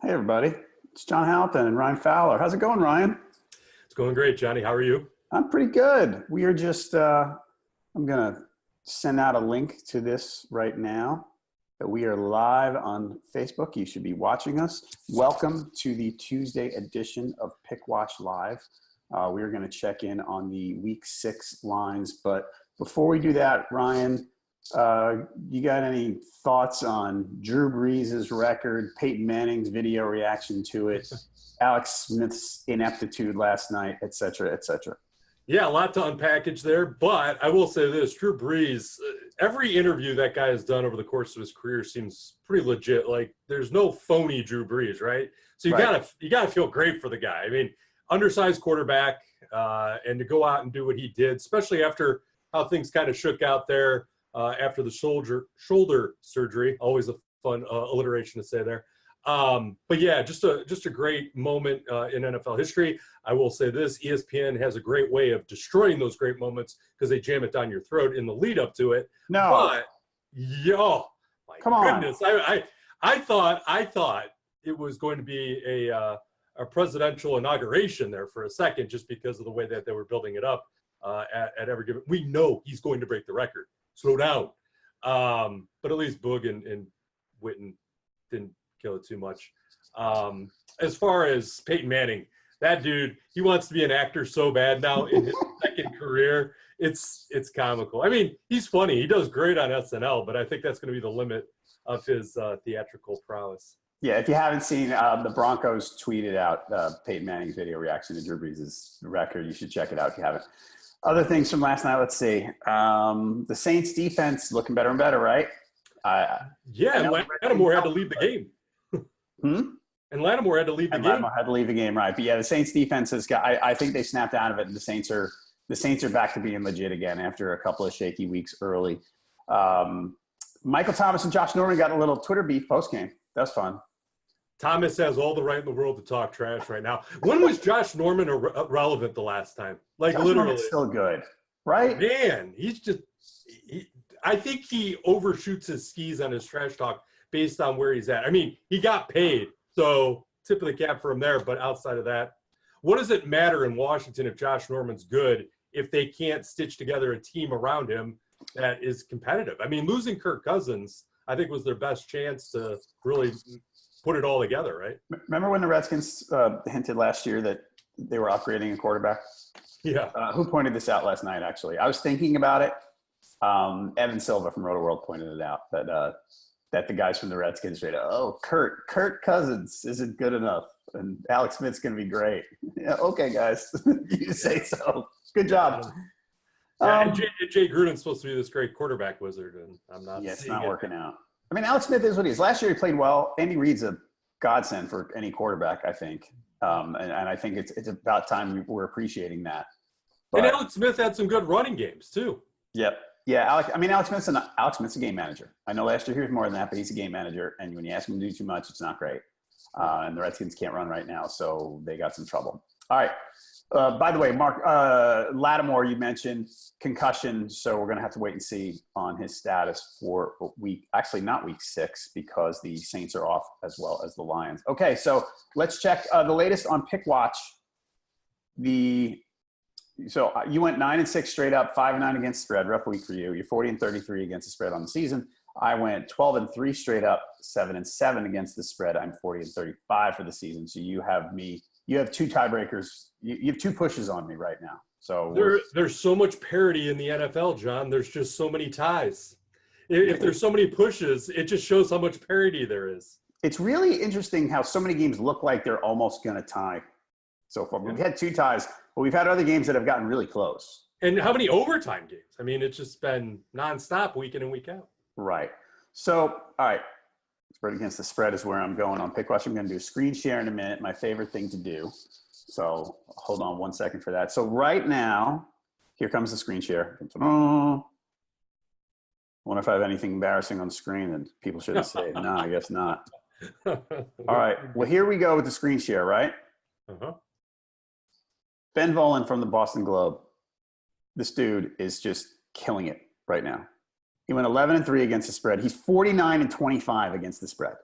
Hey, everybody. It's John Halpin and Ryan Fowler. How's it going, Ryan? It's going great, Johnny. How are you? I'm pretty good. We are just, I'm going to send out a link to this right now that we are live on Facebook. You should be watching us. Welcome to the Tuesday edition of Pickwatch Live. We are going to check in on the Week 6 lines. But before we do that, Ryan, you got any thoughts on Drew Brees' record, Peyton Manning's video reaction to it, Alex Smith's ineptitude last night, et cetera, et cetera? Yeah, a lot to unpackage there, but I will say this, Drew Brees, every interview that guy has done over the course of his career seems pretty legit. Like, there's no phony Drew Brees, right? So you gotta feel great for the guy. I mean, undersized quarterback, and to go out and do what he did, especially after how things kind of shook out there after the shoulder surgery. Always a fun alliteration to say there. But yeah, just a great moment in NFL history. I will say this: ESPN has a great way of destroying those great moments because they jam it down your throat in the lead up to it. No, but my come on. goodness, I thought it was going to be a presidential inauguration there for a second, just because of the way that they were building it up at every given. We know he's going to break the record. Slow down. But at least Boog and Witten didn't kill it too much. As far as Peyton Manning, that dude, he wants to be an actor so bad now in his second career. It's comical. I mean, he's funny. He does great on SNL, but I think that's going to be the limit of his theatrical prowess. Yeah, if you haven't seen, the Broncos tweeted out Peyton Manning's video reaction to Drew Brees' record. You should check it out if you haven't. Other things from last night, let's see. The Saints defense looking better and better, right? Yeah, Lattimore had to leave the game. And Lattimore had to leave the game. Lattimore had to leave the game, right? But yeah, the Saints defense has got. I think they snapped out of it, and the Saints are back to being legit again after a couple of shaky weeks early. Michael Thomas and Josh Norman got a little Twitter beef post game. That was fun. Thomas has all the right in the world to talk trash right now. When was Josh Norman relevant the last time? Like, Josh literally. Norman's still good, right? Man, I think he overshoots his skis on his trash talk based on where he's at. I mean, he got paid, so tip of the cap for him there. But outside of that, what does it matter in Washington if Josh Norman's good if they can't stitch together a team around him that is competitive? I mean, losing Kirk Cousins, I think, was their best chance to really put it all together, right? Remember when the Redskins hinted last year that they were upgrading a quarterback? Yeah. Who pointed this out last night, actually? I was thinking about it. Evan Silva from Roto World pointed it out, that the guys from the Redskins said, Kirk Cousins isn't good enough, and Alex Smith's going to be great. Yeah, okay, guys. You say so. Good job. And Jay Gruden's supposed to be this great quarterback wizard, and I'm not Yeah, it's seeing not it. working out. I mean, Alex Smith is what he is. Last year he played well. Andy Reid's a godsend for any quarterback, I think. And I think it's about time we're appreciating that. But, and Alex Smith had some good running games, too. Yep. Yeah, Alex Smith's a game manager. I know last year he was more than that, but he's a game manager. And when you ask him to do too much, it's not great. And the Redskins can't run right now, so they got some trouble. All right. By the way, Mark Lattimore, you mentioned concussion, so we're going to have to wait and see on his status for not week 6, because the Saints are off as well as the Lions. Okay, so let's check the latest on Pickwatch. So you went 9-6 straight up, 5-9 against the spread. Rough week for you. You're 40-33 against the spread on the season. I went 12-3 straight up, 7-7 against the spread. I'm 40-35 for the season. So you have me. You have two tiebreakers. You have two pushes on me right now. So there's so much parity in the NFL, John. There's just so many ties. If there's so many pushes, it just shows how much parity there is. It's really interesting how so many games look like they're almost going to tie so far. We've had two ties, but we've had other games that have gotten really close. And how many overtime games? I mean, it's just been nonstop week in and week out. Right. So, all right. Spread against the spread is where I'm going on Pickwatch. I'm going to do a screen share in a minute, my favorite thing to do. So hold on 1 second for that. So right now, here comes the screen share. I wonder if I have anything embarrassing on the screen that people shouldn't say. No, I guess not. All right. Well, here we go with the screen share, right? Uh-huh. Ben Volin from the Boston Globe. This dude is just killing it right now. He went 11-3 against the spread. He's 49-25 against the spread.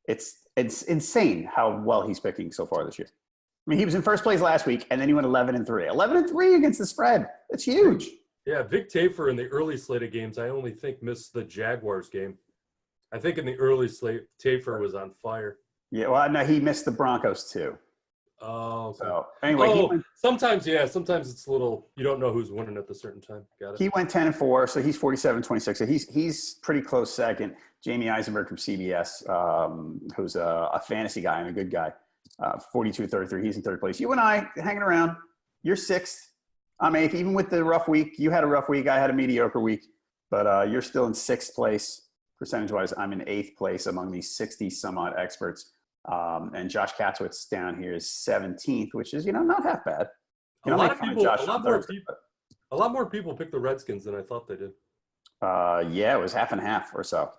It's insane how well he's picking so far this year. I mean, he was in first place last week, and then he went 11-3. 11-3 against the spread. That's huge. Yeah, Vic Tafur in the early slate of games, I only think missed the Jaguars game. I think in the early slate, Tafur was on fire. Yeah, well, no, he missed the Broncos too. Oh, okay. So anyway, sometimes it's a little, you don't know who's winning at the certain time. Got it. He went 10-4, so he's 47-26. So he's pretty close second. Jamie Eisenberg from CBS, who's a fantasy guy and a good guy, 42-33. He's in third place. You and I hanging around. You're sixth. I'm eighth. Even with the rough week, you had a rough week. I had a mediocre week, but you're still in sixth place percentage-wise. I'm in eighth place among these 60 some odd experts. And Josh Katzwitz down here is 17th, which is, not half bad. A lot more people picked the Redskins than I thought they did. Yeah, it was half and half or so.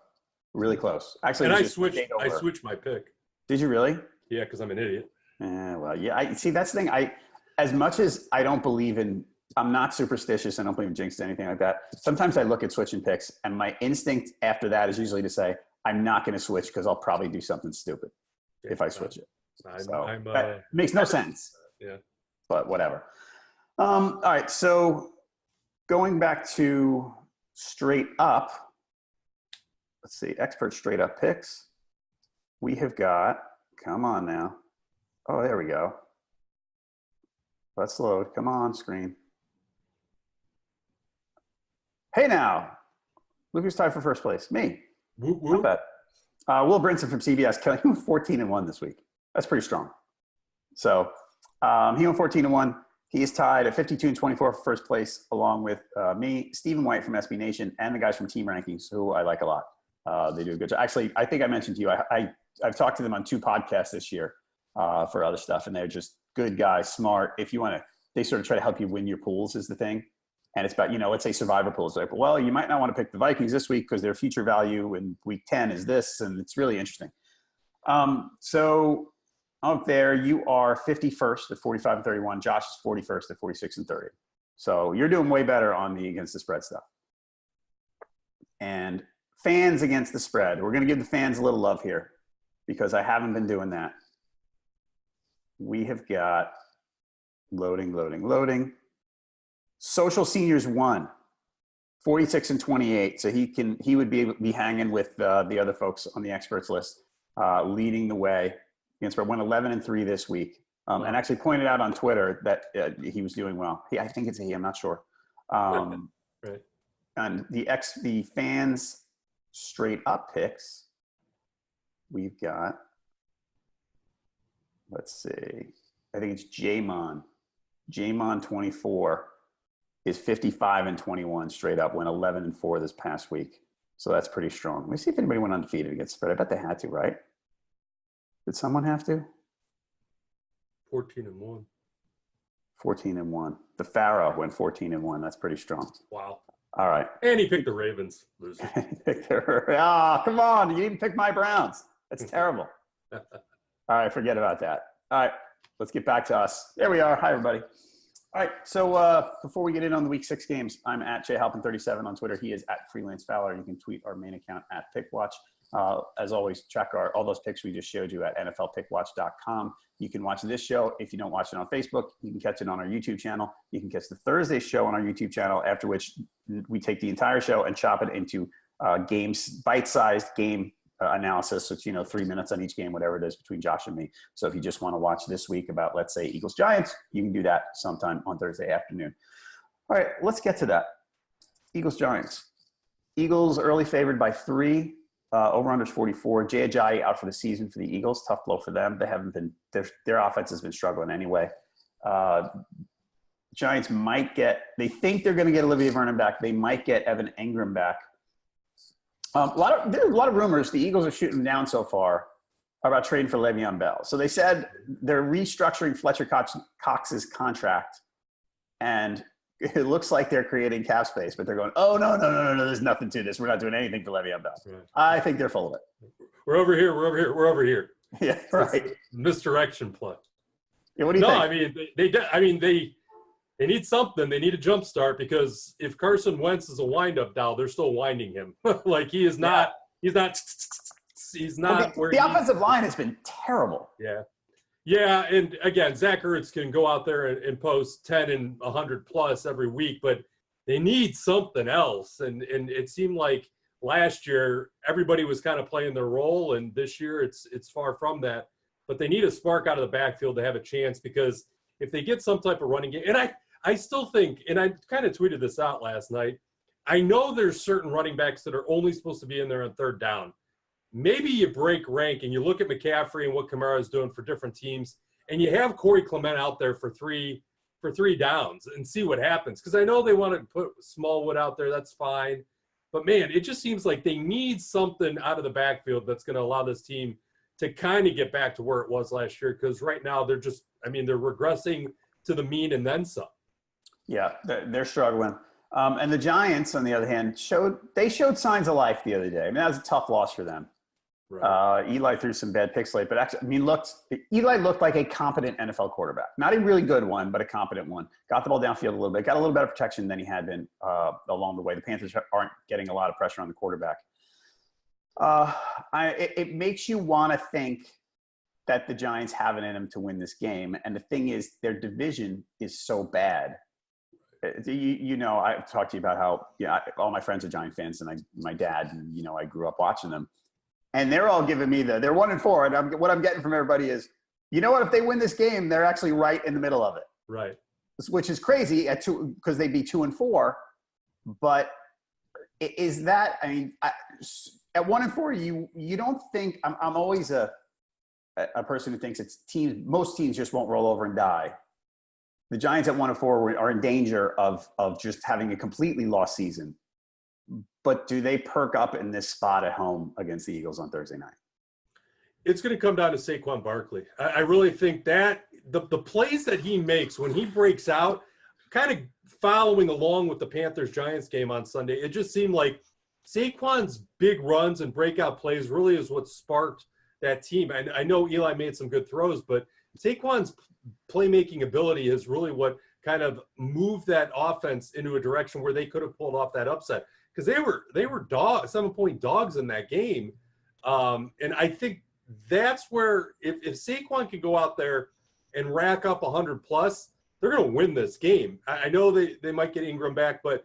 Really close. Actually, and I switched my pick. Did you really? Yeah, because I'm an idiot. Well, yeah. I see. That's the thing. As much as I don't believe in, I'm not superstitious. I don't believe in jinx or anything like that. Sometimes I look at switching picks, and my instinct after that is usually to say, I'm not going to switch because I'll probably do something stupid if I switch it. That makes no sense. Yeah. But whatever. All right. So going back to straight up, let's see, expert straight up picks. We have got, come on now. Oh, there we go. Let's load. Come on, screen. Hey now. Look who's tied for first place. Me. Whoop, whoop. Not bad. Will Brinson from CBS, Kelly, he went 14-1 this week. That's pretty strong. So he went 14-1. He is tied at 52-24 for first place, along with me, Stephen White from SB Nation, and the guys from Team Rankings, who I like a lot. They do a good job. Actually, I think I mentioned to you, I've talked to them on 2 podcasts this year for other stuff, and they're just good guys, smart. If you want to, they sort of try to help you win your pools is the thing. And it's about, let's say survivor pools. Like, well, you might not want to pick the Vikings this week because their future value in week 10 is this, and it's really interesting. So out there, you are 51st at 45-31. Josh is 41st at 46-30. So you're doing way better on the against the spread stuff. And fans against the spread. We're going to give the fans a little love here because I haven't been doing that. We have got loading. Social Seniors 1, 46-28. So he would be hanging with the other folks on the experts list, leading the way. Against spread, went 11-3 this week, and actually pointed out on Twitter that he was doing well. I think it's a he. I'm not sure. Right. And the fans straight up picks. We've got. Let's see. I think it's Jamon. Jamon 24 is 55-21 straight up. Went 11-4 this past week, so that's pretty strong. Let me see if anybody went undefeated against spread. I bet they had to, right? Did someone have to? 14-1. 14-1. The Pharaoh went 14-1. That's pretty strong. Wow. All right. And he picked the Ravens. Loser. Come on. You didn't pick my Browns. That's terrible. All right. Forget about that. All right. Let's get back to us. There we are. Hi, everybody. All right. So before we get in on the week 6 games, I'm at jhalpin37 on Twitter. He is at Freelance Fowler. You can tweet our main account at Pickwatch. As always, check all those picks we just showed you at nflpickwatch.com. You can watch this show. If you don't watch it on Facebook, you can catch it on our YouTube channel. You can catch the Thursday show on our YouTube channel, after which we take the entire show and chop it into games, bite-sized game analysis. So it's, 3 minutes on each game, whatever it is between Josh and me. So if you just want to watch this week about, let's say, Eagles-Giants, you can do that sometime on Thursday afternoon. All right, let's get to that. Eagles-Giants. Eagles early favored by 3. Over-under 44. Jay Ajayi out for the season for the Eagles. Tough blow for them. They haven't been their offense has been struggling anyway. Giants might they think they're going to get Olivier Vernon back. They might get Evan Engram back. There are a lot of rumors. The Eagles are shooting down so far about trading for Le'Veon Bell. So they said they're restructuring Fletcher Cox's contract, and it looks like they're creating cap space, but they're going, oh, no, there's nothing to this. We're not doing anything for Le'Veon Bell. Right. I think they're full of it. We're over here. Yeah, right. Misdirection play. Yeah, what do you think? I mean, they need something. They need a jump start, because if Carson Wentz is a wind-up doll, they're still winding him. Like he is not. Yeah. He's not. He's not the offensive line has been terrible. Yeah. Yeah, and again, Zach Ertz can go out there and post 10 and 100 plus every week, but they need something else. And it seemed like last year everybody was kind of playing their role, and this year it's far from that. But they need a spark out of the backfield to have a chance, because if they get some type of running game, and I still think, and I kind of tweeted this out last night, I know there's certain running backs that are only supposed to be in there on third down. Maybe you break rank and you look at McCaffrey and what Kamara is doing for different teams, and you have Corey Clement out there for three downs and see what happens. Because I know they want to put Smallwood out there. That's fine. But, man, it just seems like they need something out of the backfield that's going to allow this team to kind of get back to where it was last year, because right now they're just – they're regressing to the mean and then some. Yeah, they're struggling. And the Giants, on the other hand, showed signs of life the other day. That was a tough loss for them. Right. Eli threw some bad picks late, but actually, Eli looked like a competent NFL quarterback. Not a really good one, but a competent one. Got the ball downfield a little bit. Got a little better protection than he had been along the way. The Panthers aren't getting a lot of pressure on the quarterback. It makes you want to think that the Giants have it in them to win this game. And the thing is, their division is so bad. I've talked to you about how all my friends are Giant fans, and my dad, and I grew up watching them. And they're all giving me they're 1-4. And what I'm getting from everybody is, if they win this game, they're actually right in the middle of it. Right. Which is crazy because they'd be 2-4. But is that, at 1-4, you don't think, I'm always a person who thinks most teams just won't roll over and die. The Giants at 1-4 are in danger of just having a completely lost season. But do they perk up in this spot at home against the Eagles on Thursday night? It's going to come down to Saquon Barkley. I really think that the plays that he makes when he breaks out, kind of following along with the Panthers-Giants game on Sunday, it just seemed like Saquon's big runs and breakout plays really is what sparked that team. And I know Eli made some good throws, but Saquon's playmaking ability is really what kind of moved that offense into a direction where they could have pulled off that upset. Because they were 7-point dogs in that game. And I think that's where if Saquon can go out there and rack up 100+, they're going to win this game. I know they might get Ingram back, but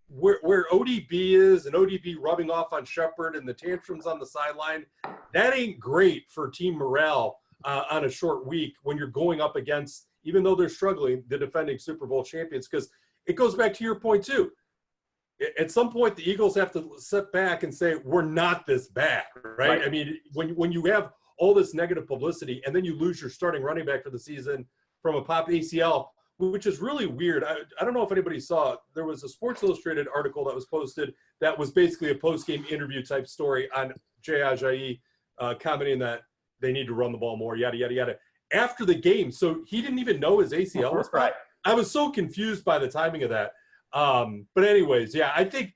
where ODB is, and ODB rubbing off on Shepard and the tantrums on the sideline, that ain't great for team morale on a short week when you're going up against, even though they're struggling, the defending Super Bowl champions. Because it goes back to your point, too. At some point, the Eagles have to sit back and say, we're not this bad, right? When you have all this negative publicity and then you lose your starting running back for the season from a pop ACL, which is really weird. I don't know if anybody saw, there was a Sports Illustrated article that was posted that was basically a post-game interview type story on Jay Ajayi commenting that they need to run the ball more, yada, yada, yada, after the game. So he didn't even know his ACL was right. I was so confused by the timing of that. But anyways, yeah, I think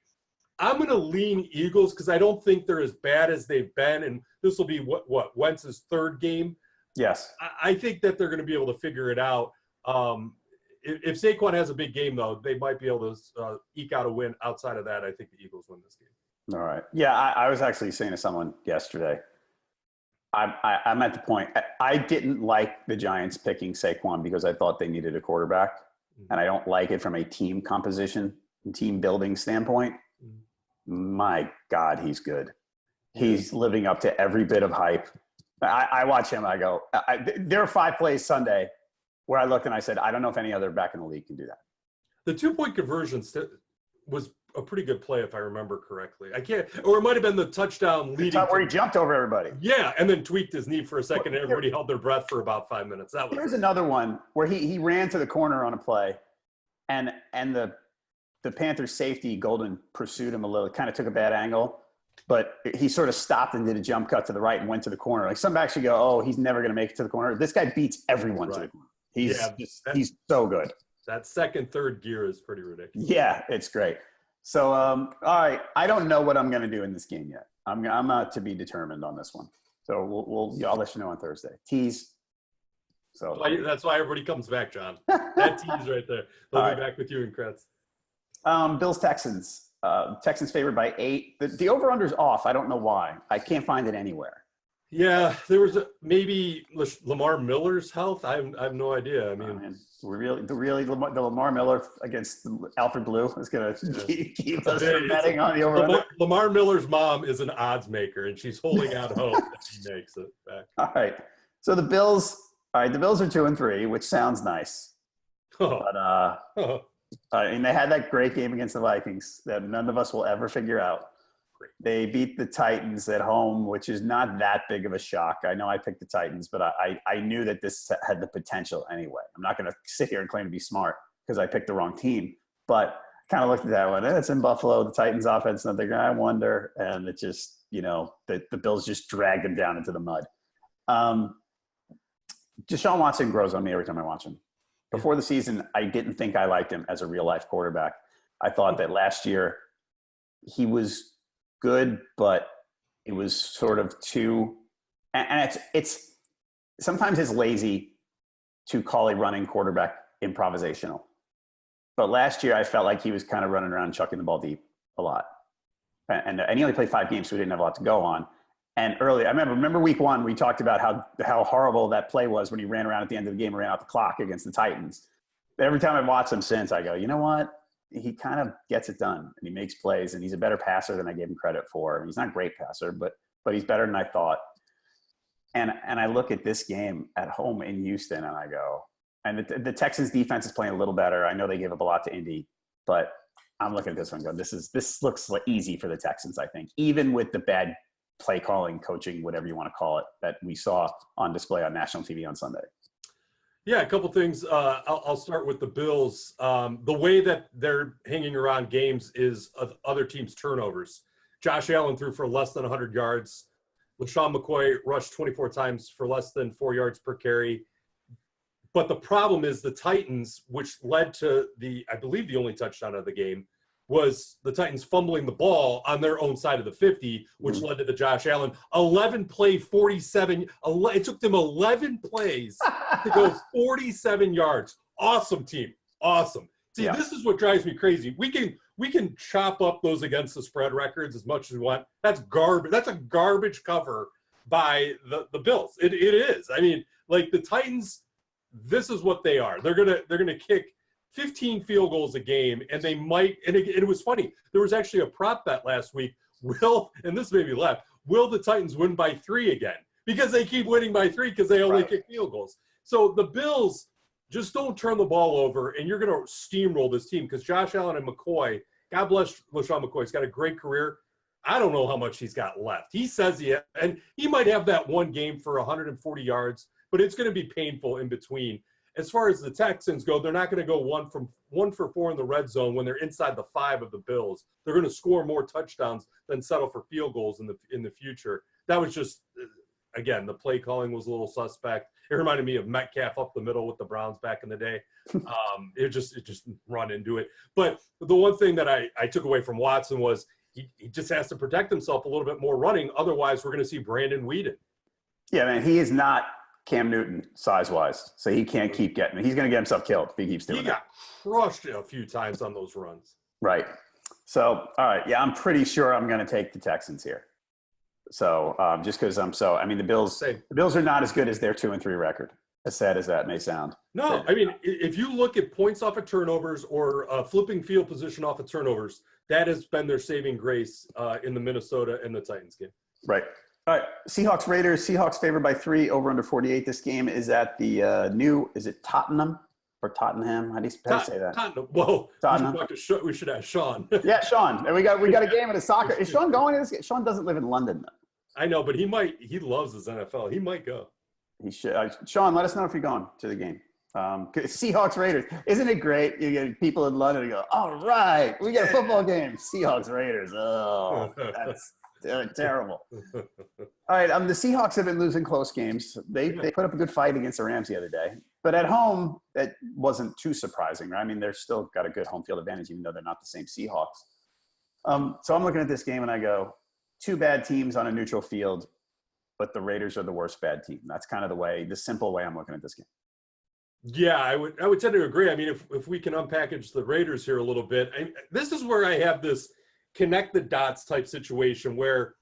I'm going to lean Eagles because I don't think they're as bad as they've been. And this will be what Wentz's third game. Yes. I think that they're going to be able to figure it out. If Saquon has a big game, though, they might be able to eke out a win. Outside of that, I think the Eagles win this game. All right. Yeah, I was actually saying to someone yesterday, I'm at the point, I didn't like the Giants picking Saquon because I thought they needed a quarterback. And I don't like it from a team composition and team building standpoint. My God, he's good. He's living up to every bit of hype. I watch him. I go, there are 5 plays Sunday where I looked and I said, I don't know if any other back in the league can do that. The 2-point conversion was a pretty good play, if I remember correctly. Or it might have been the touchdown leading. Where he jumped over everybody. Yeah, and then tweaked his knee for a second, and everybody held their breath for about 5 minutes. Here's another one where he ran to the corner on a play, and the Panthers safety, Golden, pursued him a little, kind of took a bad angle, but he sort of stopped and did a jump cut to the right and went to the corner. Like some actually go, oh, he's never going to make it to the corner. This guy beats everyone to the corner. He's so good. That second, third gear is pretty ridiculous. Yeah, it's great. So, all right, I don't know what I'm going to do in this game yet. I'm to be determined on this one. So I'll let you know on Thursday. Tease. So that's why everybody comes back, John. That tease right there. They'll be back with you and Kretz. Bills Texans. Texans favored by 8. The over-under's off. I don't know why. I can't find it anywhere. Yeah, there was maybe Lamar Miller's health. I have no idea. I mean, the Lamar Miller against Alfred Blue is going to keep us from betting on the over-under. Lamar Miller's mom is an odds maker, and she's holding out hope that he makes it back. All right. So the Bills are 2-3, which sounds nice. But and they had that great game against the Vikings that none of us will ever figure out. They beat the Titans at home, which is not that big of a shock. I know I picked the Titans, but I knew that this had the potential anyway. I'm not going to sit here and claim to be smart because I picked the wrong team. But kind of looked at that one. It's in Buffalo. The Titans offense, nothing. I wonder. And it just, the Bills just dragged him down into the mud. Deshaun Watson grows on me every time I watch him. Before the season, I didn't think I liked him as a real-life quarterback. I thought that last year he was good, but it was sort of too – and it's sometimes it's lazy to call a running quarterback improvisational. But last year I felt like he was kind of running around chucking the ball deep a lot. And he only played 5 games, so we didn't have a lot to go on. And early, I remember week 1, we talked about how horrible that play was when he ran around at the end of the game and ran out the clock against the Titans. But every time I've watched him since, I go, you know what? He kind of gets it done, and he makes plays, and he's a better passer than I gave him credit for. He's not a great passer, but he's better than I thought. And I look at this game at home in Houston, and I go, and the Texans defense is playing a little better. I know they gave up a lot to Indy, but I'm looking at this one and going, this looks easy for the Texans, I think, even with the bad play calling, coaching, whatever you want to call it, that we saw on display on national TV on Sunday. Yeah, a couple things. I'll start with the Bills. The way that they're hanging around games is other teams' turnovers. Josh Allen threw for less than 100 yards. LaShawn McCoy rushed 24 times for less than 4 yards per carry. But the problem is the Titans, which led to I believe the only touchdown of the game, was the Titans fumbling the ball on their own side of the 50, which led to the Josh Allen 11-play 47. It took them 11 plays to go 47 yards. Awesome team. Awesome. See, This is what drives me crazy. We can chop up those against the spread records as much as we want. That's garbage. That's a garbage cover by the Bills. It is. I mean, like the Titans, this is what they are. They're gonna kick 15 field goals a game, and they might, and it was funny. There was actually a prop bet last week. And this made me laugh, will the Titans win by 3 again? Because they keep winning by 3 because they only kick field goals. So the Bills just don't turn the ball over, and you're going to steamroll this team because Josh Allen and McCoy, God bless LaShawn McCoy, he's got a great career. I don't know how much he's got left. He says and he might have that one game for 140 yards, but it's going to be painful in between. As far as the Texans go, they're not going to go 1 for 4 in the red zone when they're inside the 5 of the Bills. They're going to score more touchdowns than settle for field goals in the future. That was just, again, the play calling was a little suspect. It reminded me of Metcalf up the middle with the Browns back in the day. It just run into it. But the one thing that I took away from Watson was he just has to protect himself a little bit more running. Otherwise, we're going to see Brandon Weeden. Yeah, man, he is not Cam Newton size-wise, so he can't keep getting – he's going to get himself killed if he keeps doing that. He got crushed a few times on those runs. Right. So, all right, yeah, I'm pretty sure I'm going to take the Texans here. So, just because the Bills are not as good as their 2-3 record, as sad as that may sound. No, I mean, if you look at points off of turnovers or flipping field position off of turnovers, that has been their saving grace in the Minnesota and the Titans game. Right. All right, Seahawks, Raiders. Seahawks favored by 3, over under 48. This game is at the is it Tottenham or Tottenham? How do you say that? Tottenham. Whoa. Tottenham. We should ask Sean. Yeah, Sean. And we got a game at a soccer. Is Sean going to this game? Sean doesn't live in London, though. I know, but he loves his NFL. He might go. He should. Sean, let us know if you're going to the game. Seahawks, Raiders. Isn't it great? You get people in London and go, all right, we got a football game. Seahawks, Raiders. Oh, that's terrible. All right, the Seahawks have been losing close games. They put up a good fight against the Rams the other day. But at home, that wasn't too surprising, right? I mean, they're still got a good home field advantage, even though they're not the same Seahawks. So I'm looking at this game and I go, 2 bad teams on a neutral field, but the Raiders are the worst bad team. That's kind of the simple way I'm looking at this game. Yeah, I would tend to agree. I mean, if we can unpackage the Raiders here a little bit, this is where I have this connect the dots type situation where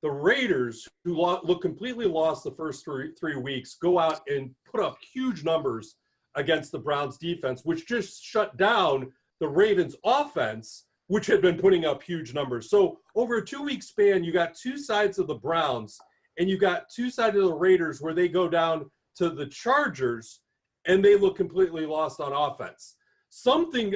the Raiders, who look completely lost the first three weeks, go out and put up huge numbers against the Browns defense, which just shut down the Ravens offense, which had been putting up huge numbers. So over a 2-week span, you got two sides of the Browns and you got two sides of the Raiders where they go down to the Chargers and they look completely lost on offense. Something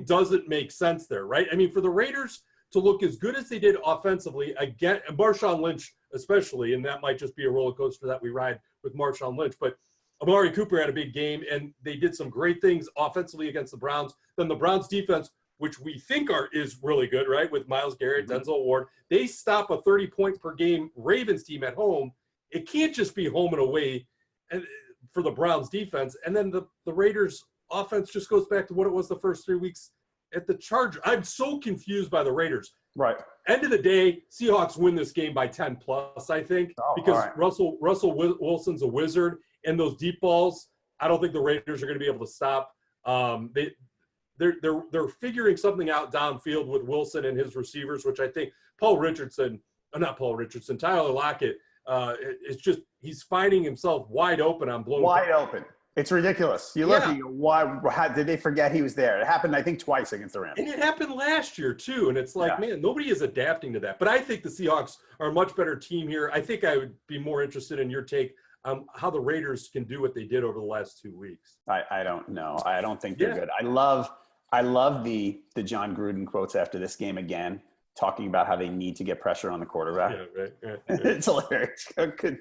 doesn't make sense there, right? I mean, for the Raiders to look as good as they did offensively, again, Marshawn Lynch especially, and that might just be a roller coaster that we ride with Marshawn Lynch, but Amari Cooper had a big game, and they did some great things offensively against the Browns. Then the Browns defense, which we think is really good, right, with Myles Garrett, Denzel Ward, they stop a 30-point-per-game Ravens team at home. It can't just be home and away for the Browns defense. And then the Raiders offense just goes back to what it was the first 3 weeks at the Chargers. I'm so confused by the Raiders. Right. End of the day, Seahawks win this game by 10 plus, I think, because Russell Wilson's a wizard, and those deep balls, I don't think the Raiders are going to be able to stop. They're figuring something out downfield with Wilson and his receivers, which I think Tyler Lockett, it's just he's finding himself wide open on blown. Wide open. It's ridiculous. You look at why did they forget he was there? It happened, I think, twice against the Rams. And it happened last year, too. And it's like, man, nobody is adapting to that. But I think the Seahawks are a much better team here. I think I would be more interested in your take on how the Raiders can do what they did over the last 2 weeks. I don't know. I don't think they're good. I love the John Gruden quotes after this game again, talking about how they need to get pressure on the quarterback. Yeah, right. It's hilarious.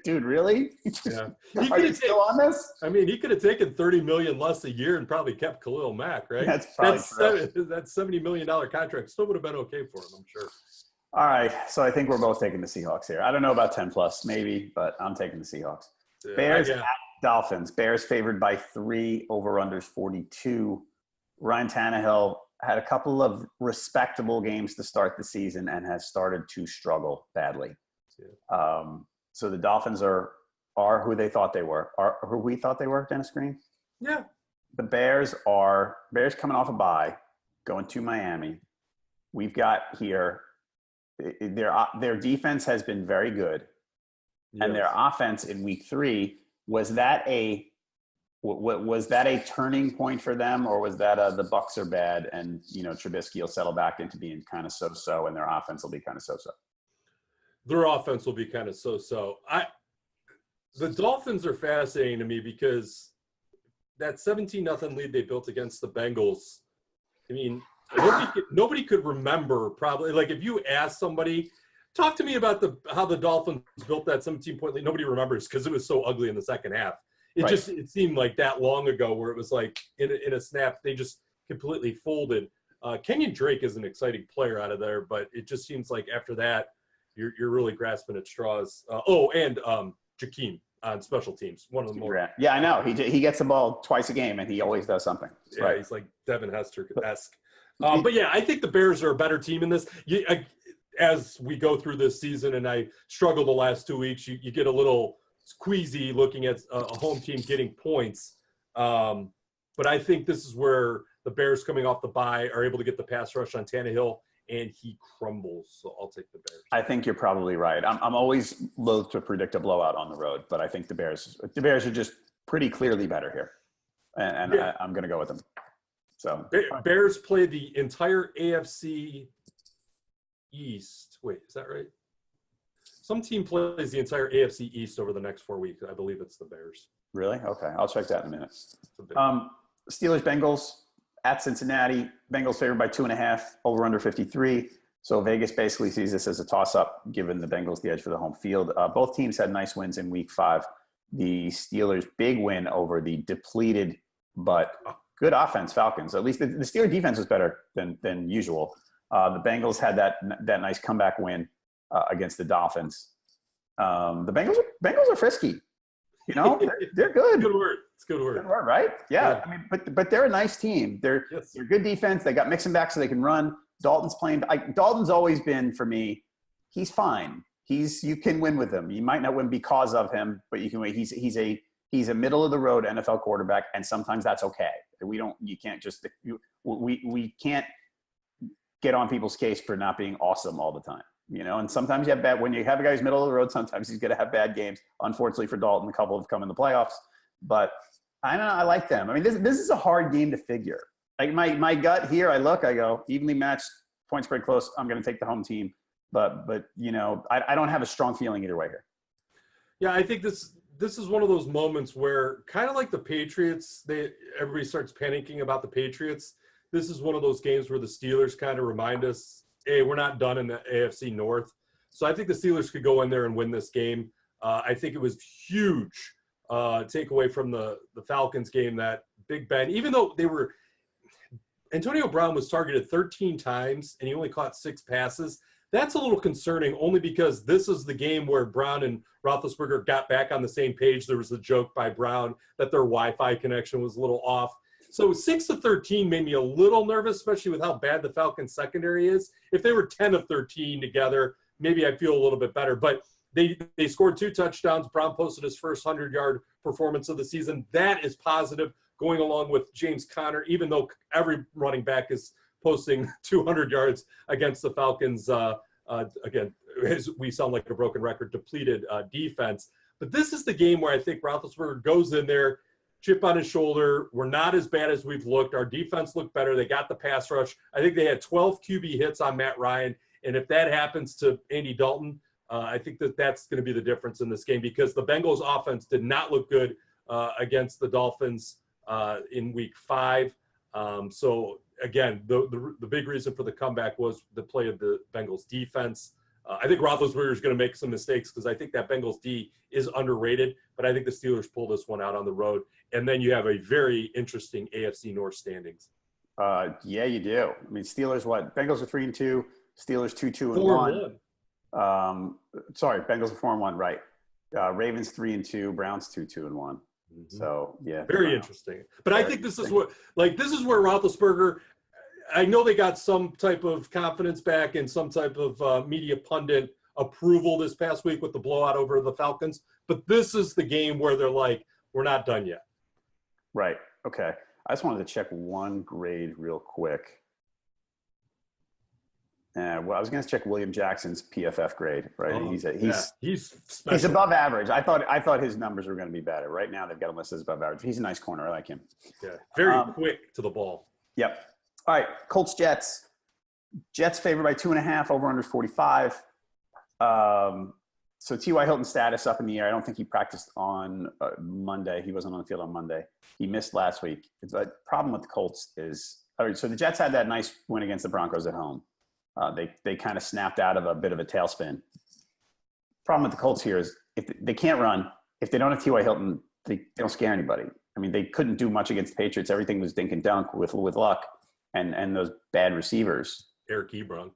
Dude, really? Yeah. Are you still on this? I mean, he could have taken $30 million less a year and probably kept Khalil Mack, right? That's probably true. That $70 million contract still would have been okay for him, I'm sure. All right, so I think we're both taking the Seahawks here. I don't know about 10 plus, maybe, but I'm taking the Seahawks. Bears at Dolphins. Bears favored by 3, over-unders 42. Ryan Tannehill had a couple of respectable games to start the season and has started to struggle badly. Yeah. So the Dolphins are who they thought they were. Are who we thought they were, Dennis Green? Yeah. The Bears coming off a bye, going to Miami. We've got here their defense has been very good. Yes. And their offense in week 3, was that a turning point for them, or was that the Bucs are bad and Trubisky will settle back into being kind of so-so and their offense will be kind of so-so? Their offense will be kind of so-so. The Dolphins are fascinating to me because that 17-0 lead they built against the Bengals, I mean, nobody could remember probably. Like if you ask somebody, talk to me about how the Dolphins built that 17-point lead, nobody remembers because it was so ugly in the second half. It seemed like that long ago where it was like in a snap, they just completely folded. Kenyon Drake is an exciting player out of there, but it just seems like after that, you're really grasping at straws. And Jakeem on special teams, one of the more. Yeah, I know. He gets the ball twice a game, and he always does something. Yeah, right. He's like Devin Hester-esque. But yeah, I think the Bears are a better team in this. As we go through this season, and I struggle the last 2 weeks, you get a little squeezy looking at a home team getting points. But I think this is where the Bears coming off the bye are able to get the pass rush on Tannehill, and he crumbles. So I'll take the Bears. I think you're probably right. I'm always loath to predict a blowout on the road, but I think the Bears are just pretty clearly better here. And yeah. I'm going to go with them. So Bears play the entire AFC East. Wait, is that right? Some team plays the entire AFC East over the next 4 weeks. I believe it's the Bears. Really? Okay. I'll check that in a minute. Steelers, Bengals at Cincinnati. Bengals favored by 2.5, over under 53. So Vegas basically sees this as a toss-up, giving the Bengals the edge for the home field. Both teams had nice wins in week 5. The Steelers' big win over the depleted but good offense Falcons. At least the Steelers' defense was better than usual. The Bengals had that nice comeback win against the Dolphins. The Bengals are frisky. They're good. Good word. It's a good word. Good word, right? Yeah. I mean, but they're a nice team. They're good defense. They got Mixon back so they can run. Dalton's playing. Dalton's always been, for me, he's fine. You can win with him. You might not win because of him, but you can win. He's a middle of the road NFL quarterback, and sometimes that's okay. We can't get on people's case for not being awesome all the time. And sometimes you have bad, when you have a guy who's middle of the road, sometimes he's going to have bad games. Unfortunately for Dalton, a couple have come in the playoffs, but I don't know. I like them. I mean, this is a hard game to figure. Like my gut here, I go evenly matched, point spread close. I'm going to take the home team, but I don't have a strong feeling either way here. Yeah, I think this is one of those moments where, kind of like the Patriots, everybody starts panicking about the Patriots. This is one of those games where the Steelers kind of remind us, hey, we're not done in the AFC North. So I think the Steelers could go in there and win this game. I think it was huge takeaway from the Falcons game that Big Ben, even though Antonio Brown was targeted 13 times and he only caught 6 passes. That's a little concerning, only because this is the game where Brown and Roethlisberger got back on the same page. There was a joke by Brown that their Wi-Fi connection was a little off. So 6 of 13 made me a little nervous, especially with how bad the Falcons secondary is. If they were 10 of 13 together, maybe I'd feel a little bit better. But they scored 2 touchdowns. Brown posted his first 100-yard performance of the season. That is positive, going along with James Conner, even though every running back is posting 200 yards against the Falcons. Again, we sound like a broken record, depleted defense. But this is the game where I think Roethlisberger goes in there, chip on his shoulder. We're not as bad as we've looked. Our defense looked better. They got the pass rush. I think they had 12 QB hits on Matt Ryan. And if that happens to Andy Dalton, I think that's going to be the difference in this game, because the Bengals offense did not look good against the Dolphins in week 5. So again, the big reason for the comeback was the play of the Bengals defense. I think Roethlisberger is going to make some mistakes, because I think that Bengals D is underrated, but I think the Steelers pull this one out on the road. And then you have a very interesting AFC North standings. Yeah, you do. I mean, Steelers, Bengals are 3-2, Steelers 2-2-1. 4-1. Sorry, Bengals are 4-1, right. Ravens 3-2, Browns 2-2-1. Mm-hmm. So yeah, very interesting. But I think this is where Roethlisberger, I know they got some type of confidence back and some type of media pundit approval this past week with the blowout over the Falcons. But this is the game where they're like, we're not done yet. Right. Okay. I just wanted to check one grade real quick. I was going to check William Jackson's PFF grade, right? Oh, he's above average. I thought his numbers were going to be better. Right now, they've got him listed as above average. He's a nice corner. I like him. Yeah, very quick to the ball. Yep. All right, Colts Jets. Jets favored by 2.5, over under 45. So T.Y. Hilton's status up in the air. I don't think he practiced on Monday. He wasn't on the field on Monday. He missed last week. The problem with the Colts is, so the Jets had that nice win against the Broncos at home. They kind of snapped out of a bit of a tailspin. Problem with the Colts here is, if they can't run, if they don't have T.Y. Hilton, they don't scare anybody. I mean, they couldn't do much against the Patriots. Everything was dink and dunk with luck and those bad receivers. Eric Ebron.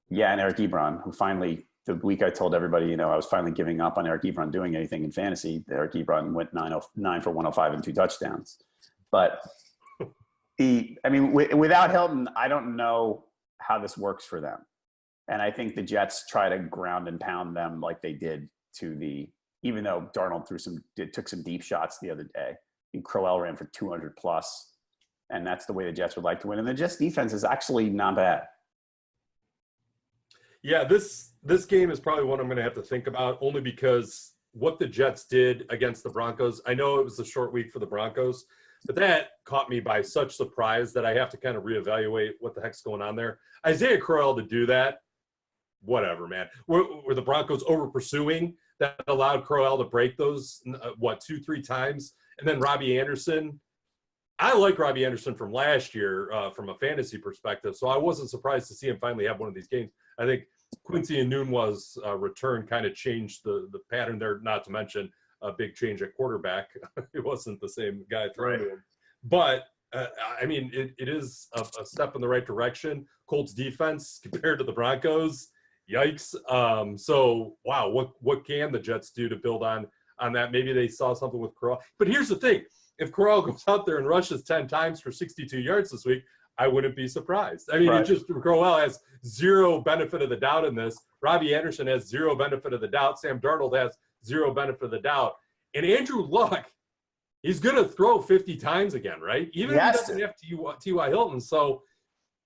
Yeah, and Eric Ebron, who finally, the week I told everybody, I was finally giving up on Eric Ebron doing anything in fantasy. Eric Ebron went 9 for 105 and 2 touchdowns. But without Hilton, I don't know how this works for them. And I think the Jets try to ground and pound them like they did even though Darnold took some deep shots the other day. And Crowell ran for 200 plus. And that's the way the Jets would like to win. And the Jets defense is actually not bad. Yeah, this game is probably one I'm going to have to think about, only because what the Jets did against the Broncos, I know it was a short week for the Broncos, but that caught me by such surprise that I have to kind of reevaluate what the heck's going on there. Isaiah Crowell to do that, whatever, man. Were the Broncos over pursuing that allowed Crowell to break those, 2-3 times? And then Robbie Anderson. I like Robbie Anderson from last year from a fantasy perspective, so I wasn't surprised to see him finally have one of these games. I think Quincy Enunwa's return kind of changed the pattern there, not to mention a big change at quarterback. It wasn't the same guy throwing to him. But, it is a step in the right direction. Colts defense compared to the Broncos, yikes. So, wow, what can the Jets do to build on that? Maybe they saw something with Corral. But here's the thing. If Corral goes out there and rushes 10 times for 62 yards this week, I wouldn't be surprised. Right. Crowell has zero benefit of the doubt in this. Robbie Anderson has zero benefit of the doubt. Sam Darnold has zero benefit of the doubt. And Andrew Luck, he's going to throw 50 times again, right? Even if he doesn't have T.Y. Hilton. So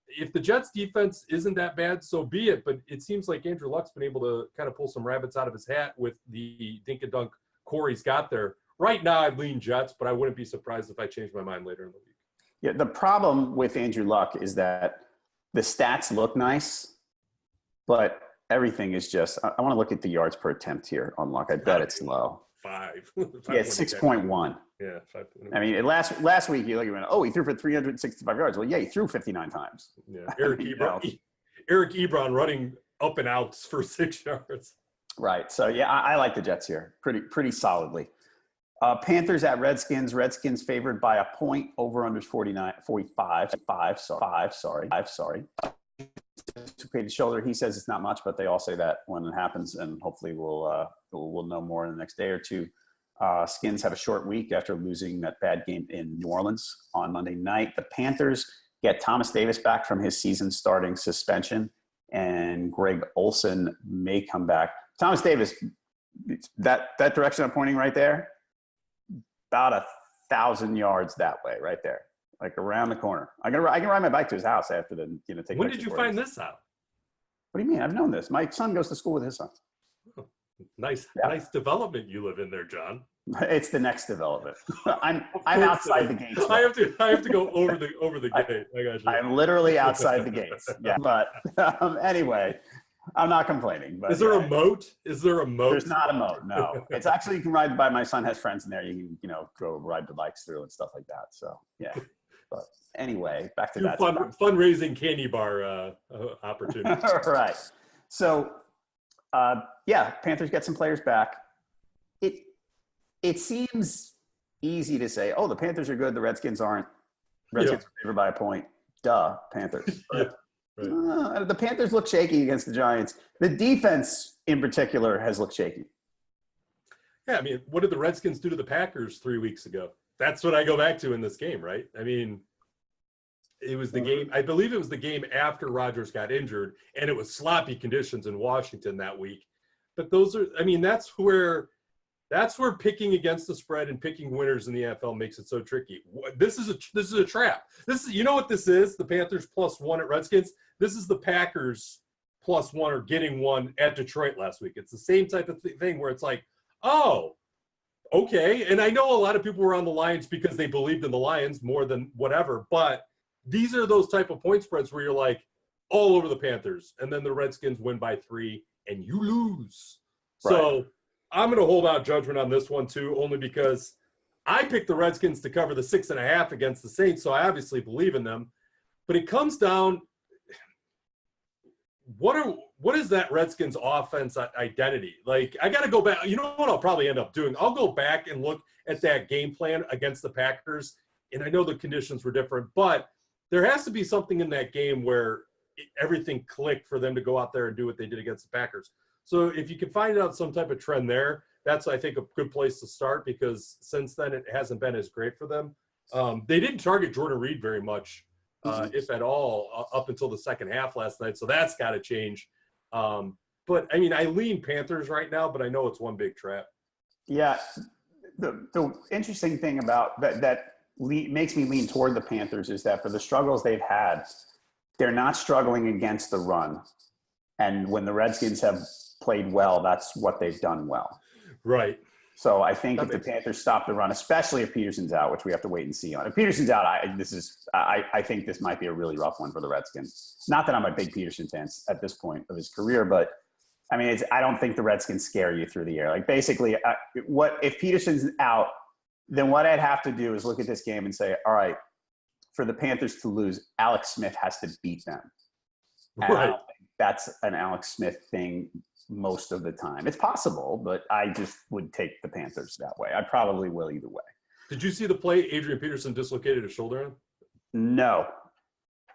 if the Jets defense isn't that bad, so be it. But it seems like Andrew Luck's been able to kind of pull some rabbits out of his hat with the dink-and-dunk core he's got there. Right now, I'd lean Jets, but I wouldn't be surprised if I changed my mind later in the week. Yeah, the problem with Andrew Luck is that the stats look nice, but everything is just – I want to look at the yards per attempt here on Luck. I bet it's low. 5. Yeah, 6.1. Yeah, 5. I mean, last week you he threw for 365 yards. Well, yeah, he threw 59 times. Yeah, Eric Ebron running up and outs for 6 yards. Right. So yeah, I like the Jets here pretty solidly. Panthers at Redskins. Redskins favored by a point. Over under 45. Sorry. Dislocated shoulder. He says it's not much, but they all say that when it happens, and hopefully we'll know more in the next day or two. Skins have a short week after losing that bad game in New Orleans on Monday night. The Panthers get Thomas Davis back from his season-starting suspension, and Greg Olsen may come back. Thomas Davis, that direction I'm pointing right there, about 1,000 yards that way, right there, like around the corner. I can ride my bike to his house after the take. When did you find this out? What do you mean? I've known this. My son goes to school with his son. Oh, nice development you live in there, John. It's the next development. I'm outside the gates. I have to go over the gate. I got you. I'm literally outside the gates. Yeah, but anyway, I'm not complaining. But is there a moat? Is there a moat? There's not a moat. No, it's actually you can ride by. My son has friends in there. You can go ride the bikes through and stuff like that. So yeah. But anyway, back to that. Fundraising candy bar opportunity. Right. So Panthers get some players back. It seems easy to say, oh, the Panthers are good, the Redskins aren't. Redskins are favored by a point. Duh, Panthers. Right. The Panthers look shaky against the Giants. The defense, in particular, has looked shaky. Yeah, I mean, what did the Redskins do to the Packers 3 weeks ago? That's what I go back to in this game, right? I mean, it was the game – I believe it was the game after Rodgers got injured, and it was sloppy conditions in Washington that week. But those are – I mean, that's where picking against the spread and picking winners in the NFL makes it so tricky. This is a trap. You know what this is? The Panthers +1 at Redskins. This is the Packers +1 or getting one at Detroit last week. It's the same type of thing where it's like, oh, okay. And I know a lot of people were on the Lions because they believed in the Lions more than whatever, but these are those type of point spreads where you're like all over the Panthers, and then the Redskins win by 3 and you lose. Right. So I'm going to hold out judgment on this one too, only because I picked the Redskins to cover the 6.5 against the Saints, so I obviously believe in them. But it comes down, what is that Redskins offense identity? Like, I got to go back. You know what I'll probably end up doing? I'll go back and look at that game plan against the Packers, and I know the conditions were different, but there has to be something in that game where everything clicked for them to go out there and do what they did against the Packers. So if you can find out some type of trend there, that's, I think, a good place to start, because since then it hasn't been as great for them. They didn't target Jordan Reed very much, if at all, up until the second half last night. So that's got to change. But, I mean, I lean Panthers right now, but I know it's one big trap. Yeah. The interesting thing about that makes me lean toward the Panthers is that for the struggles they've had, they're not struggling against the run. And when the Redskins have played well, that's what they've done well. Right. So I think if the Panthers stop the run, especially if Peterson's out, which we have to wait and see on. If Peterson's out, I think this might be a really rough one for the Redskins. Not that I'm a big Peterson fan at this point of his career, but I mean, I don't think the Redskins scare you through the air. Like, basically, what if Peterson's out, then what I'd have to do is look at this game and say, all right, for the Panthers to lose, Alex Smith has to beat them. And right. I don't think that's an Alex Smith thing most of the time. It's possible, but I just would take the Panthers that way. I probably will either way. Did you see the play Adrian Peterson dislocated his shoulder in? No.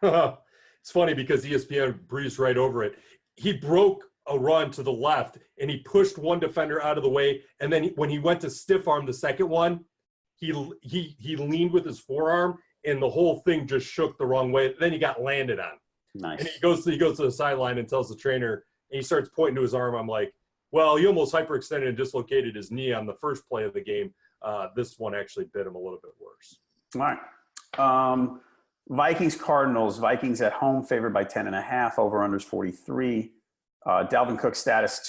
It's funny because ESPN breezed right over it. He broke a run to the left, and he pushed one defender out of the way, and then when he went to stiff arm the second one, he leaned with his forearm, and the whole thing just shook the wrong way. Then he got landed on. Nice. And he goes to the sideline and tells the trainer, and he starts pointing to his arm. I'm like, well, he almost hyperextended and dislocated his knee on the first play of the game. This one actually bit him a little bit worse. All right. Vikings, Cardinals. Vikings at home favored by 10.5. Over/unders 43. Dalvin Cook's status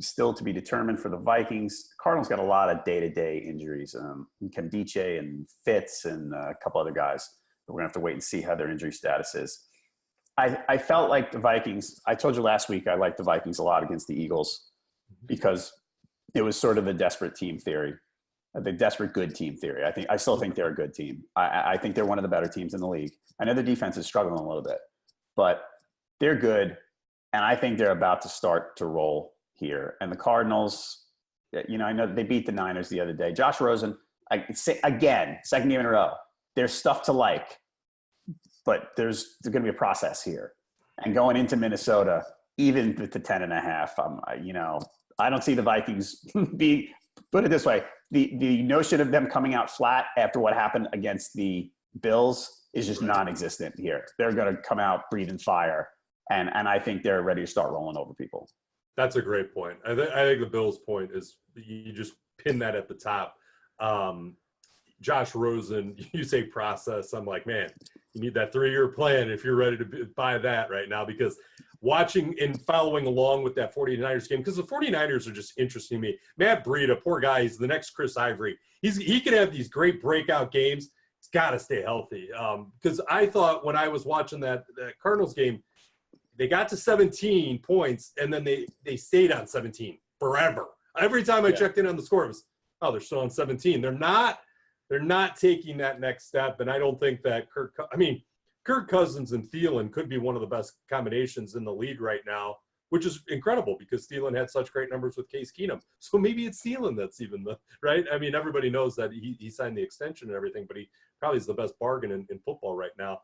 still to be determined for the Vikings. Cardinals got a lot of day-to-day injuries. Nkemdiche and Fitz and a couple other guys. But we're going to have to wait and see how their injury status is. I felt like the Vikings – I told you last week I liked the Vikings a lot against the Eagles because it was sort of the desperate team theory, the desperate good team theory. I still think they're a good team. I think they're one of the better teams in the league. I know the defense is struggling a little bit, but they're good. And I think they're about to start to roll here. And the Cardinals, I know they beat the Niners the other day. Josh Rosen, again, second game in a row. There's stuff to like, but there's going to be a process here. And going into Minnesota, even with the 10.5, I don't see the Vikings put it this way. The notion of them coming out flat after what happened against the Bills is just non-existent here. They're going to come out breathing fire. And I think they're ready to start rolling over people. That's a great point. I think the Bills' point is you just pin that at the top. Josh Rosen, you say process. I'm like, man, you need that 3-year plan if you're ready to buy that right now, because watching and following along with that 49ers game, because the 49ers are just interesting to me. Matt Breida, poor guy, he's the next Chris Ivory. He can have these great breakout games. He's got to stay healthy. Because I thought when I was watching that Cardinals game, they got to 17 points, and then they stayed on 17 forever. Every time I checked in on the score, it was, they're still on 17. They're not taking that next step, and I don't think that Kirk Cousins and Thielen could be one of the best combinations in the league right now, which is incredible because Thielen had such great numbers with Case Keenum. So maybe it's Thielen that's even right? I mean, everybody knows that he signed the extension and everything, but he probably is the best bargain in football right now.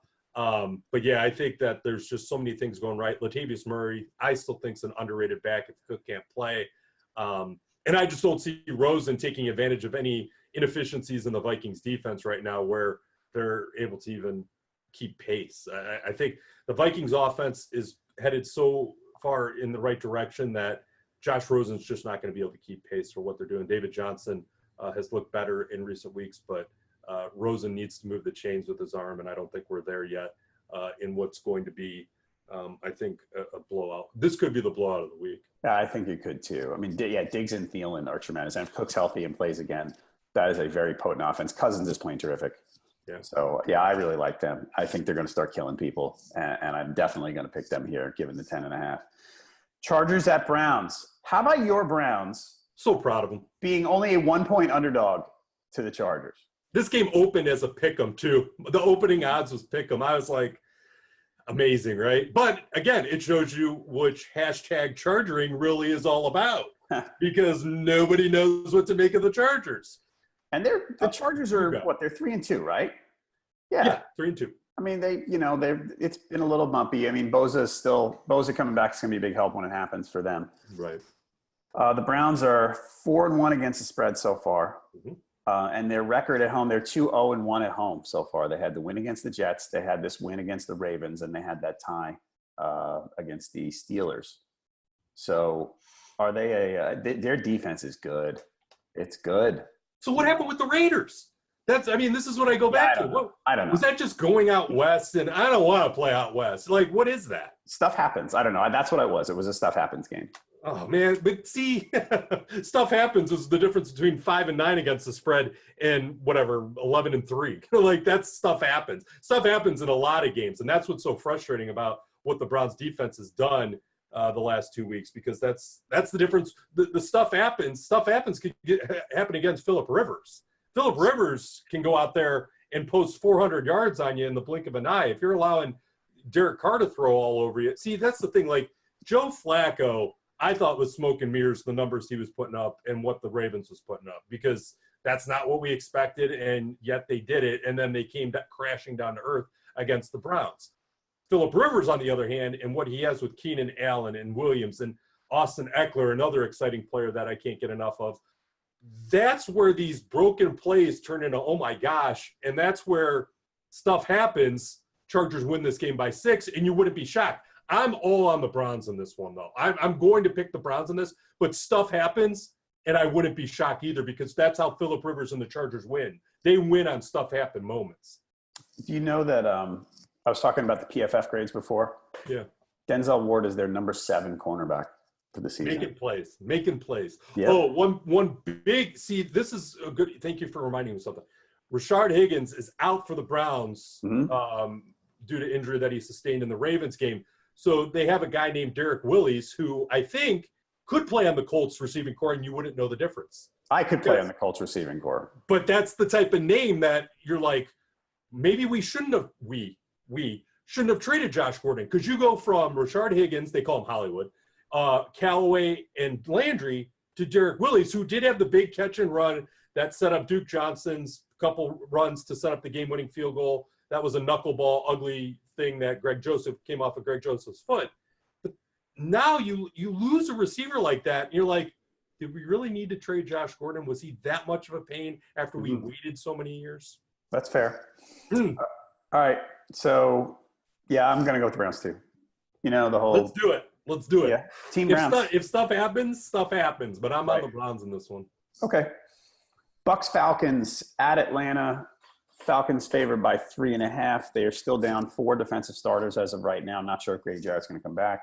But yeah, I think that there's just so many things going right. Latavius Murray, I still think is an underrated back if Cook can't play. And I just don't see Rosen taking advantage of any inefficiencies in the Vikings defense right now where they're able to even keep pace. I think the Vikings offense is headed so far in the right direction that Josh Rosen's just not going to be able to keep pace for what they're doing. David Johnson has looked better in recent weeks, but Rosen needs to move the chains with his arm, and I don't think we're there yet in what's going to be, I think, a blowout. This could be the blowout of the week. Yeah, I think it could too. I mean, Diggs and Thielen are tremendous. And if Cook's healthy and plays again, that is a very potent offense. Cousins is playing terrific. Yeah. So, yeah, I really like them. I think they're going to start killing people, and I'm definitely going to pick them here, given the 10.5. Chargers at Browns. How about your Browns? So proud of them. Being only a 1-point underdog to the Chargers. This game opened as a pick'em too. The opening odds was pick'em. I was like, amazing, right? But again, it shows you which hashtag chargering really is all about because nobody knows what to make of the Chargers. And the Chargers are they're 3-2, right? Yeah, 3-2. I mean, it's been a little bumpy. I mean, Bosa coming back is going to be a big help when it happens for them. Right. The Browns are 4-1 against the spread so far. Mm-hmm. And their record at home, they're 2-0-1 at home so far. They had the win against the Jets. They had this win against the Ravens, and they had that tie against the Steelers. So are they their defense is good. It's good. So what happened with the Raiders? This is what I go back to. I don't know. Was that just going out west? And I don't want to play out west. Like, what is that? Stuff happens. I don't know. That's what it was. It was a stuff happens game. Oh, man. But see, stuff happens is the difference between 5-9 against the spread and 11-3. Like, that stuff happens. Stuff happens in a lot of games. And that's what's so frustrating about what the Browns defense has done the last 2 weeks, because that's the difference. The stuff happens. Stuff happens could happen against Phillip Rivers. Phillip Rivers can go out there and post 400 yards on you in the blink of an eye. If you're allowing Derek Carr to throw all over you. See, that's the thing. Like, Joe Flacco, I thought was smoke and mirrors, the numbers he was putting up and what the Ravens was putting up, because that's not what we expected, and yet they did it, and then they came crashing down to earth against the Browns. Phillip Rivers, on the other hand, and what he has with Keenan Allen and Williams and Austin Eckler, another exciting player that I can't get enough of, that's where these broken plays turn into, oh, my gosh, and that's where stuff happens. Chargers win this game by 6, and you wouldn't be shocked. I'm all on the Browns in this one, though. I'm going to pick the Browns in this, but stuff happens, and I wouldn't be shocked either, because that's how Phillip Rivers and the Chargers win. They win on stuff happen moments. Do you know that I was talking about the PFF grades before. Yeah. Denzel Ward is their number 7 cornerback for the season. Making plays. Yep. Oh, one big, see, this is a good, thank you for reminding me of something. Rashard Higgins is out for the Browns due to injury that he sustained in the Ravens game. So they have a guy named Derek Willis who I think could play on the Colts receiving core, and you wouldn't know the difference. I could play on the Colts receiving core. But that's the type of name that you're like, maybe we shouldn't have traded Josh Gordon, because you go from Rashard Higgins, they call him Hollywood, Callaway and Landry, to Derek Willis, who did have the big catch and run that set up Duke Johnson's couple runs to set up the game-winning field goal. That was a knuckleball, ugly thing that Greg Joseph came off of Greg Joseph's foot. But now you lose a receiver like that, and you're like, did we really need to trade Josh Gordon? Was he that much of a pain after we waited so many years? That's fair. All right. So, yeah, I'm going to go with the Browns too. You know, the whole. Let's do it. Yeah. Team Browns. If stuff happens, stuff happens. But I'm on the Browns in this one. Okay. Bucks Falcons at Atlanta. Falcons favored by 3.5. They are still down 4 defensive starters as of right now. I'm not sure if Grady Jarrett's going to come back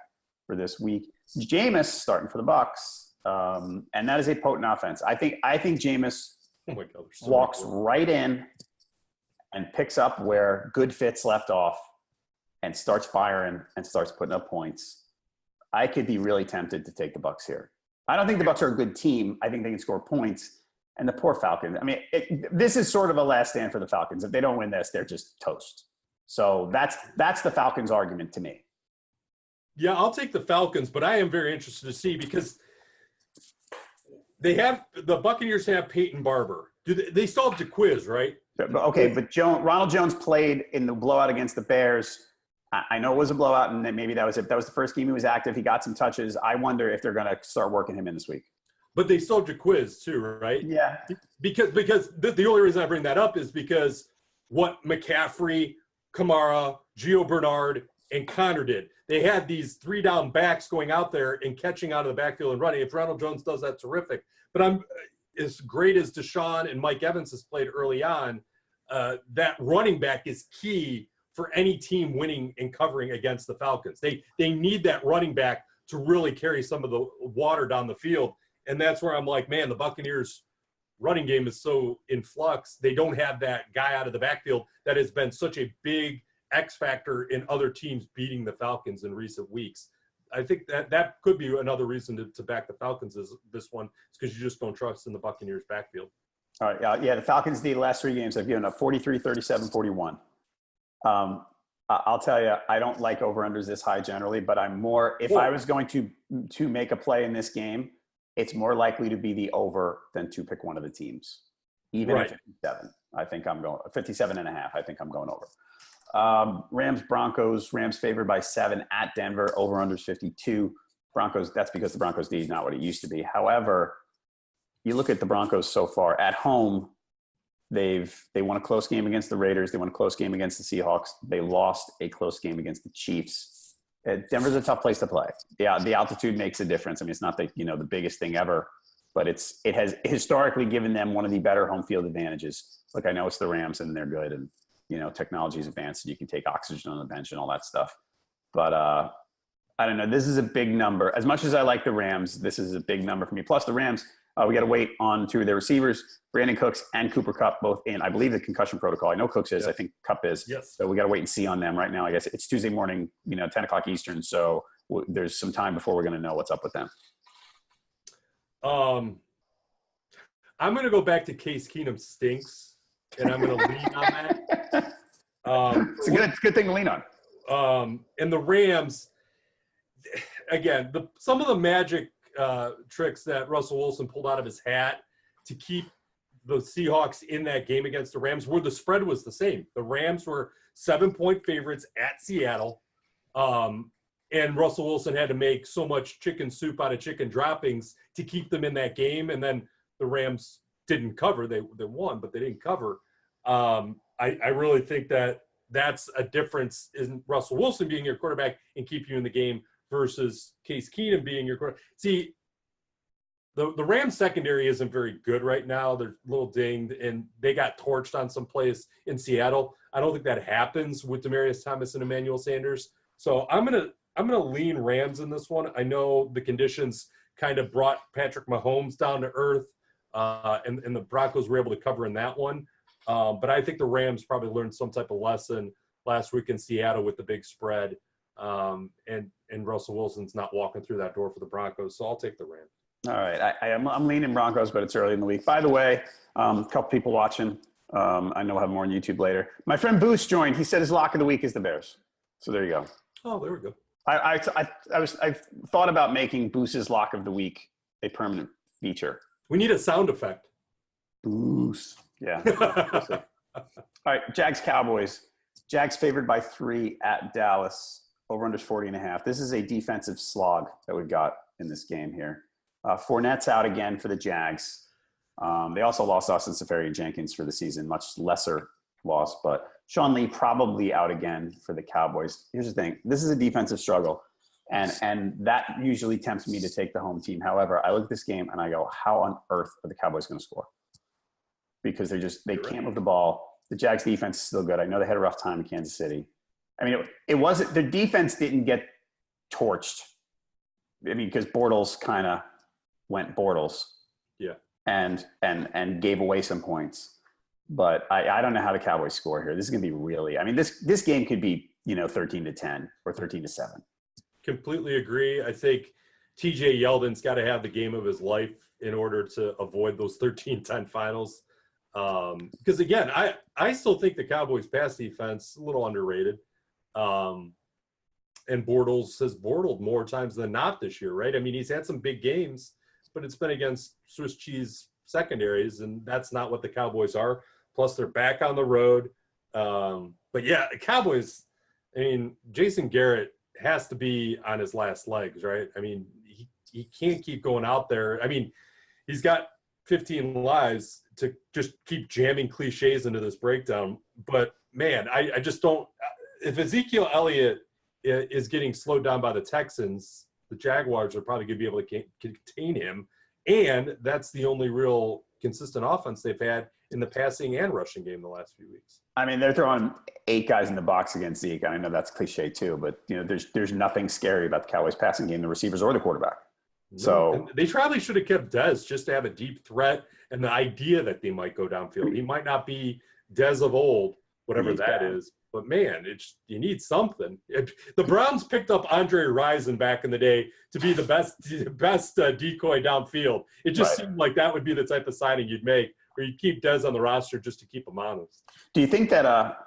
for this week. Jameis starting for the Bucks, and that is a potent offense. I think Jameis walks right in and picks up where good fits left off and starts firing and starts putting up points. I could be really tempted to take the Bucks here. I don't think the Bucks are a good team. I think they can score points. And the poor Falcons. I mean, this is sort of a last stand for the Falcons. If they don't win this, they're just toast. So that's the Falcons' argument to me. Yeah, I'll take the Falcons, but I am very interested to see, because the Buccaneers have Peyton Barber. They still have Jaquiz, right? Okay, but Ronald Jones played in the blowout against the Bears. I know it was a blowout, and maybe that was it. That was the first game he was active. He got some touches. I wonder if they're going to start working him in this week. But they still have Jaquiz too, right? Yeah. Because the only reason I bring that up is because what McCaffrey, Kamara, Gio Bernard, and Connor did. They had these 3-down backs going out there and catching out of the backfield and running. If Ronald Jones does that, terrific. But I'm as great as Deshaun and Mike Evans has played early on, that running back is key for any team winning and covering against the Falcons. They need that running back to really carry some of the water down the field. And that's where I'm like, man, the Buccaneers running game is so in flux. They don't have that guy out of the backfield that has been such a big X factor in other teams beating the Falcons in recent weeks. I think that could be another reason to back the Falcons is this one. It's because you just don't trust in the Buccaneers backfield. All right. Yeah, the Falcons, the last 3 games, have given up 43, 37, 41. I'll tell you, I don't like over-unders this high generally, but I'm more – if I was going to make a play in this game – it's more likely to be the over than to pick one of the teams. Even at 57, I think I'm going 57.5. I think I'm going over. Rams, Broncos, Rams favored by 7 at Denver, over under 52. Broncos, that's because the Broncos D is not what it used to be. However, you look at the Broncos so far at home, they won a close game against the Raiders. They won a close game against the Seahawks. They lost a close game against the Chiefs. Denver's a tough place to play. Yeah, the altitude makes a difference. I mean, it's not the biggest thing ever, but it has historically given them one of the better home field advantages. Look, I know it's the Rams and they're good, and technology is advanced and you can take oxygen on the bench and all that stuff. But I don't know. This is a big number. As much as I like the Rams, this is a big number for me. Plus the Rams, we got to wait on 2 of their receivers, Brandon Cooks and Cooper Kupp, both in, I believe, the concussion protocol. I know Cooks is. Yes. I think Kupp is. Yes. So we got to wait and see on them right now. I guess it's Tuesday morning, 10 o'clock Eastern. So there's some time before we're going to know what's up with them. I'm going to go back to Case Keenum stinks, and I'm going to lean on that. It's a good thing to lean on. And the Rams, again, some of the magic tricks that Russell Wilson pulled out of his hat to keep the Seahawks in that game against the Rams, where the spread was the same. The Rams were 7-point favorites at Seattle, and Russell Wilson had to make so much chicken soup out of chicken droppings to keep them in that game. And then the Rams didn't cover. They won, but they didn't cover. I really think that's a difference in Russell Wilson being your quarterback and keep you in the game versus Case Keenum being your quarterback. See, the Rams secondary isn't very good right now. They're a little dinged, and they got torched on some plays in Seattle. I don't think that happens with Demaryius Thomas and Emmanuel Sanders. So I'm gonna lean Rams in this one. I know the conditions kind of brought Patrick Mahomes down to earth, and the Broncos were able to cover in that one. But I think the Rams probably learned some type of lesson last week in Seattle with the big spread, and Russell Wilson's not walking through that door for the Broncos. So I'll take the Rams. All right. I'm leaning Broncos, but it's early in the week. By the way, a couple people watching. I know we'll have more on YouTube later. My friend Boost joined. He said his lock of the week is the Bears. So there you go. Oh, there we go. I thought about making Boost's lock of the week a permanent feature. We need a sound effect. Boost. Yeah. All right. Jags Cowboys. Jags favored by 3 at Dallas. Over under 40.5. This is a defensive slog that we've got in this game here. Fournette's out again for the Jags. They also lost Austin Seferian-Jenkins for the season, much lesser loss, but Sean Lee probably out again for the Cowboys. Here's the thing. This is a defensive struggle, and that usually tempts me to take the home team. However, I look at this game and I go, how on earth are the Cowboys going to score? Because they can't move the ball. The Jags defense is still good. I know they had a rough time in Kansas City. I mean, it wasn't – their defense didn't get torched. I mean, because Bortles kind of went Bortles. Yeah. And gave away some points. But I don't know how the Cowboys score here. This is going to be really – I mean, this game could be, 13-10 or 13-7. Completely agree. I think TJ Yeldon's got to have the game of his life in order to avoid those 13-10 finals. Because, again, I still think the Cowboys' pass defense is a little underrated. And Bortles has bortled more times than not this year, right? I mean, he's had some big games, but it's been against Swiss cheese secondaries, and that's not what the Cowboys are. Plus, they're back on the road. But, yeah, the Cowboys, I mean, Jason Garrett has to be on his last legs, right? I mean, he can't keep going out there. I mean, he's got 15 lives to just keep jamming cliches into this breakdown. But, man, I just don't – if Ezekiel Elliott is getting slowed down by the Texans, the Jaguars are probably going to be able to contain him. And that's the only real consistent offense they've had in the passing and rushing game the last few weeks. I mean, they're throwing 8 guys in the box against Zeke. I know that's cliche too, but there's nothing scary about the Cowboys passing game, the receivers or the quarterback. So and they probably should have kept Dez just to have a deep threat and the idea that they might go downfield. He might not be Dez of old, whatever that is. But, man, you need something. The Browns picked up Andre Rison back in the day to be the best decoy downfield. It just seemed like that would be the type of signing you'd make, or you'd keep Dez on the roster just to keep him honest. Do you think that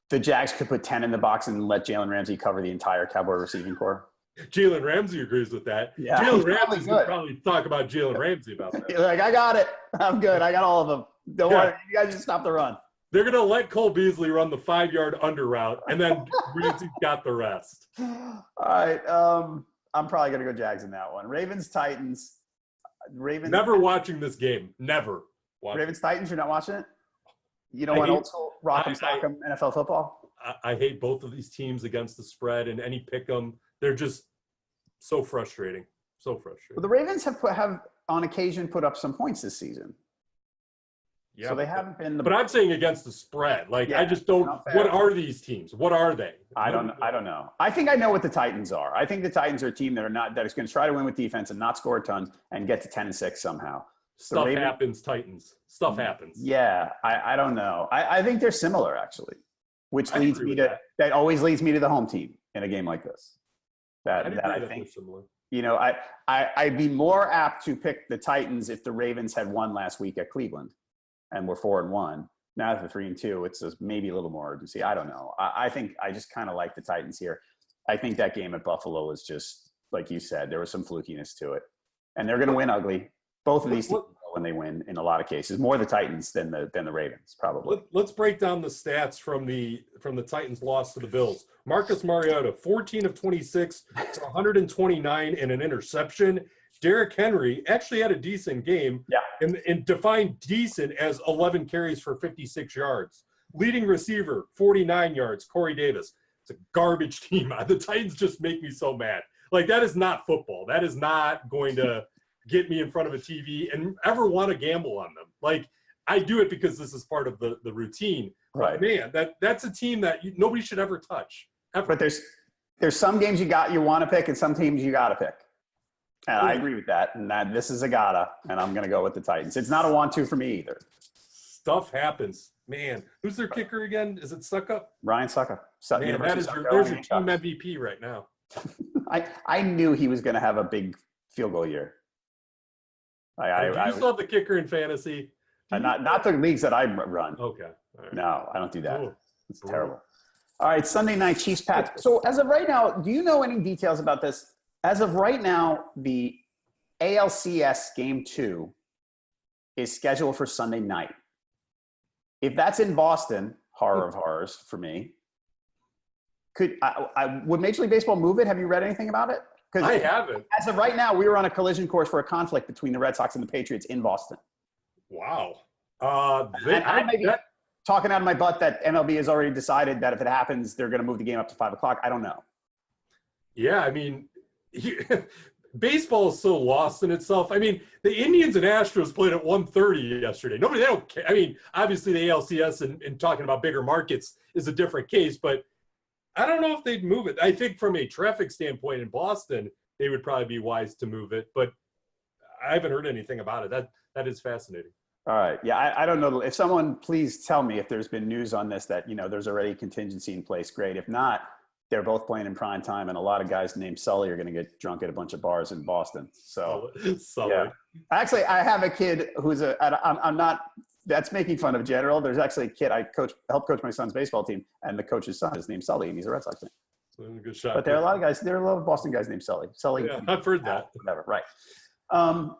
the Jags could put 10 in the box and let Jalen Ramsey cover the entire Cowboy receiving corps? Jalen Ramsey agrees with that. Yeah, Jalen Ramsey's going to probably talk about Jalen Ramsey about that. Like, I got it. I'm good. I got all of them. Don't worry. You guys just stop the run. They're going to let Cole Beasley run the 5-yard under route, and then Ramsey's got the rest. All right. I'm probably going to go Jags in that one. Ravens-Titans. Never watching this game. Never. Ravens-Titans, you're not watching it? You don't want old school rock'em sock'em NFL football? I hate both of these teams against the spread and any pick 'em. They're just so frustrating. So frustrating. Well, the Ravens have on occasion put up some points this season. Yeah, so they haven't been. But I'm saying against the spread. Like, I just don't. What are these teams? What are they? I don't know. I think I know what the Titans are. I think the Titans are a team that is going to try to win with defense and not score a ton and get to 10-6 somehow. Stuff happens, Titans. Stuff happens. Yeah, I don't know. I think they're similar actually, which leads me to that always leads me to the home team in a game like this. I think similar. I'd be more apt to pick the Titans if the Ravens had won last week at Cleveland. And we're 4-1. Now that they're 3-2, it's maybe a little more urgency. I don't know. I think I just kind of like the Titans here. I think that game at Buffalo was just, like you said, there was some flukiness to it. And they're going to win ugly. Both of these teams when they win in a lot of cases. More the Titans than the Ravens, probably. Let's break down the stats from the Titans' loss to the Bills. Marcus Mariota, 14 of 26 for 129 and an interception. Derrick Henry actually had a decent game, and defined decent as 11 carries for 56 yards. Leading receiver, 49 yards, Corey Davis. It's a garbage team. The Titans just make me so mad. Like, that is not football. That is not going to get me in front of a TV and ever want to gamble on them. Like, I do it because this is part of the routine. Right. But man, that's a team that nobody should ever touch. Ever. But there's some games you want to pick and some teams you got to pick. And I agree with that. And that this is a gotta, and I'm going to go with the Titans. It's not a want-to for me either. Stuff happens. Man, who's their kicker again? Is it Suckup? Ryan Suckup. Man, there's your team MVP right now. I knew he was going to have a big field goal year. Do you still have the kicker in fantasy? Not the leagues that I run. Okay. All right. No, I don't do that. Ooh. It's terrible. All right, Sunday night, Chiefs Pats. So as of right now, do you know any details about this? As of right now, the ALCS Game 2 is scheduled for Sunday night. If that's in Boston, horror of horrors for me, would Major League Baseball move it? Have you read anything about it? I haven't. As of right now, we were on a collision course for a conflict between the Red Sox and the Patriots in Boston. Wow. I may be talking out of my butt that MLB has already decided that if it happens, they're going to move the game up to 5 o'clock. I don't know. Yeah, I mean, baseball is so lost in itself. I mean, the Indians and Astros played at 1:30 yesterday. They don't care. I mean, obviously the ALCS and talking about bigger markets is a different case, but I don't know if they'd move it. I think from a traffic standpoint in Boston, they would probably be wise to move it, but I haven't heard anything about it. That is fascinating. All right. Yeah, I don't know. If someone, please tell me if there's been news on this that, there's already contingency in place. Great. If not, they're both playing in prime time, and a lot of guys named Sully are going to get drunk at a bunch of bars in Boston. So, Sully. Yeah. Actually, I have a kid who's I'm not, that's making fun of General. There's actually a kid helped coach my son's baseball team, and the coach's son is named Sully, and he's a Red Sox fan. Good shot. But there are a lot of guys, there are a lot of Boston guys named Sully. Yeah, I've heard that. Whatever, right. All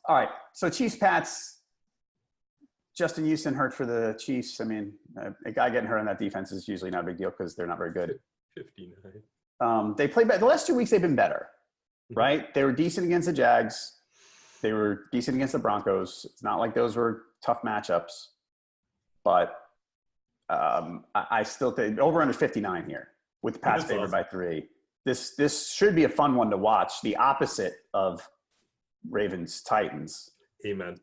right, so Chiefs Pats. Justin Houston hurt for the Chiefs. I mean, a guy getting hurt on that defense is usually not a big deal because they're not very good. 59. They played better. The last 2 weeks they've been better, right? They were decent against the Jags. They were decent against the Broncos. It's not like those were tough matchups, but I still think over under 59 here with the Pats favored by 3. This should be a fun one to watch. The opposite of Ravens Titans. Amen.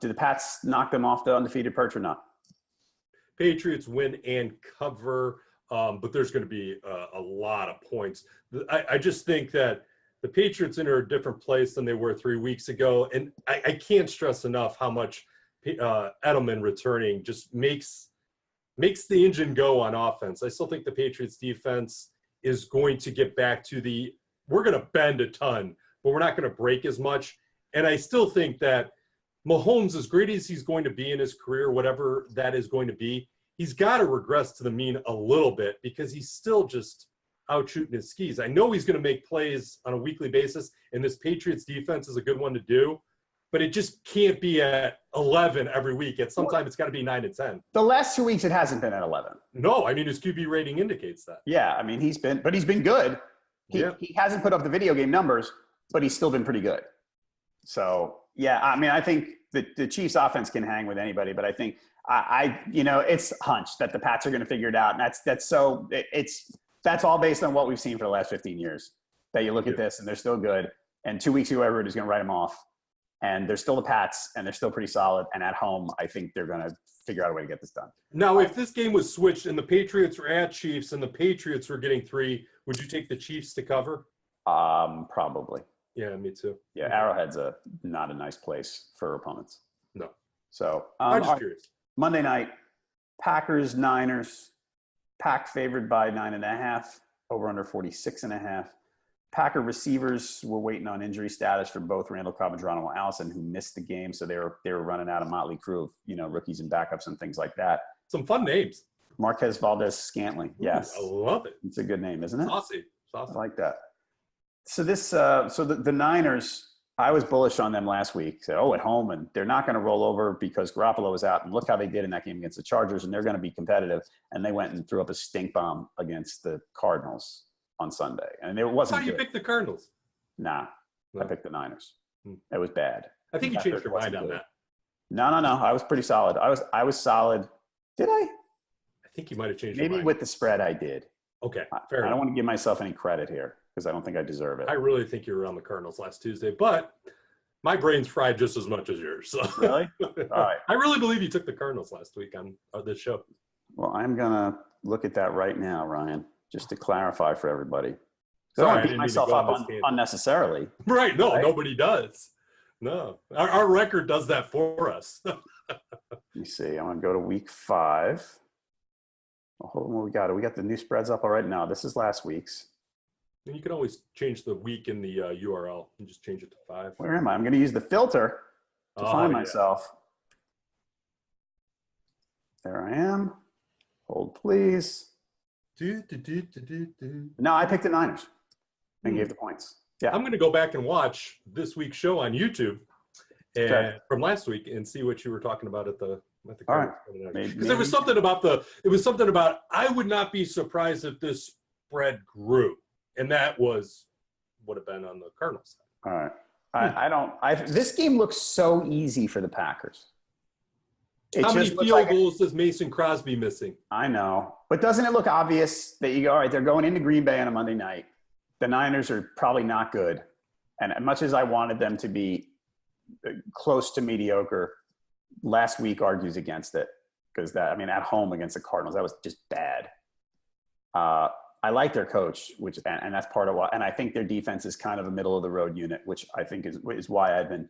Did the Pats knock them off the undefeated perch or not? Patriots win and cover, but there's going to be a lot of points. I just think that the Patriots are in a different place than they were 3 weeks ago, and I can't stress enough how much Edelman returning just makes the engine go on offense. I still think the Patriots defense is going to get back to we're going to bend a ton, but we're not going to break as much. And I still think that Mahomes, as great as he's going to be in his career, whatever that is going to be, he's got to regress to the mean a little bit because he's still just out shooting his skis. I know he's going to make plays on a weekly basis, and this Patriots defense is a good one to do, but it just can't be at 11 every week. At some time, it's got to be 9 and 10. The last 2 weeks, it hasn't been at 11. No, I mean, his QB rating indicates that. Yeah, I mean, he's been good. He hasn't put up the video game numbers, but he's still been pretty good. So, yeah, I mean, I think the Chiefs offense can hang with anybody, but I think it's hunch that the Pats are going to figure it out. And that's all based on what we've seen for the last 15 years, that you look at this and they're still good. And 2 weeks, whoever it is going to write them off. And they're still the Pats and they're still pretty solid. And at home, I think they're going to figure out a way to get this done. Now, if this game was switched and the Patriots were at Chiefs and the Patriots were getting 3, would you take the Chiefs to cover? Probably. Yeah, me too. Yeah, Arrowhead's not a nice place for opponents. No. So I'm just curious. Monday night, Packers, Niners. Pack favored by 9.5, over under 46.5. Packer receivers were waiting on injury status for both Randall Cobb and Geronimo Allison, who missed the game. So they were running out a motley crew of rookies and backups and things like that. Some fun names. Marquez Valdez-Scantling. Yes. I love it. It's a good name, isn't it? Saucy. I like that. So the Niners, I was bullish on them last week. Said, at home, and they're not going to roll over because Garoppolo was out. And look how they did in that game against the Chargers, and they're going to be competitive. And they went and threw up a stink bomb against the Cardinals on Sunday. And it wasn't How do you pick the Cardinals? Nah, No. I picked the Niners. It was bad. I think you changed your mind on that. No. I was pretty solid. I was solid. Did I? I think you might have changed your mind. Maybe with the spread I did. Okay, fair enough. I don't want to give myself any credit here. because I don't think I deserve it. I really think you were on the Cardinals last Tuesday, but my brain's fried just as much as yours. So. Really? All right. I really believe you took the Cardinals last week on this show. Well, I'm going to look at that right now, Ryan, just to clarify for everybody. Sorry, I don't beat myself up unnecessarily. Right. No, right? Nobody does. No. Our record does that for us. Let me see. I'm going to go to week 5. Oh, hold on, what we got? We got the new spreads up all right now. This is last week's. And you can always change the week in the URL and just change it to 5. Where am I? I'm going to use the filter to find myself. There I am. Hold, please. No, I picked the Niners and gave the points. Yeah, I'm going to go back and watch this week's show on YouTube from last week and see what you were talking about at the all right. Because there was something about I would not be surprised if this spread grew, and that would have been on the Cardinals side. All right. This game looks so easy for the Packers. How many field goals does Mason Crosby missing? I know. But doesn't it look obvious that you go, all right, they're going into Green Bay on a Monday night. The Niners are probably not good. And as much as I wanted them to be close to mediocre, last week argues against it. Because at home against the Cardinals, that was just bad. I like their coach, and that's part of why. And I think their defense is kind of a middle of the road unit, which I think is why I've been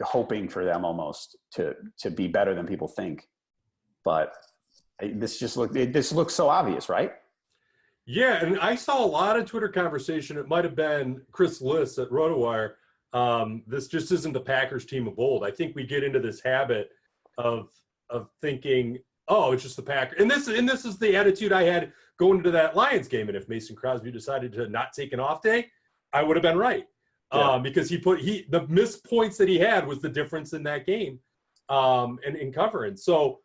hoping for them almost to be better than people think. But this looks so obvious, right? Yeah, and I saw a lot of Twitter conversation. It might have been Chris Liss at RotoWire. This just isn't the Packers team of old. I think we get into this habit of thinking, oh, it's just the Packers. And this is the attitude I had going into that Lions game. And if Mason Crosby decided to not take an off day, I would have been right. Yeah. Because the missed points that he had was the difference in that game, and in covering. So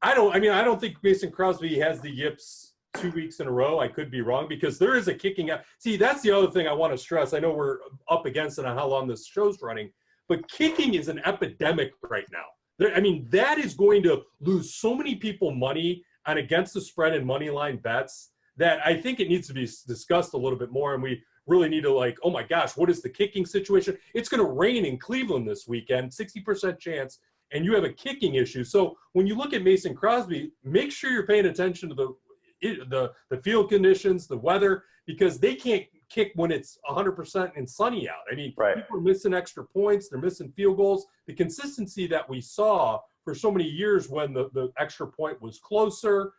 I don't think Mason Crosby has the yips 2 weeks in a row. I could be wrong because there is a kicking out. See, that's the other thing I want to stress. I know we're up against it on how long this show's running, but kicking is an epidemic right now. That is going to lose so many people money on against the spread and money line bets that I think it needs to be discussed a little bit more. And we really need to oh my gosh, what is the kicking situation? It's going to rain in Cleveland this weekend, 60% chance, and you have a kicking issue. So when you look at Mason Crosby, make sure you're paying attention to the field conditions, the weather, because they can't kick when it's 100% and sunny out. Right. People are missing extra points. They're missing field goals. The consistency that we saw for so many years when the extra point was closer,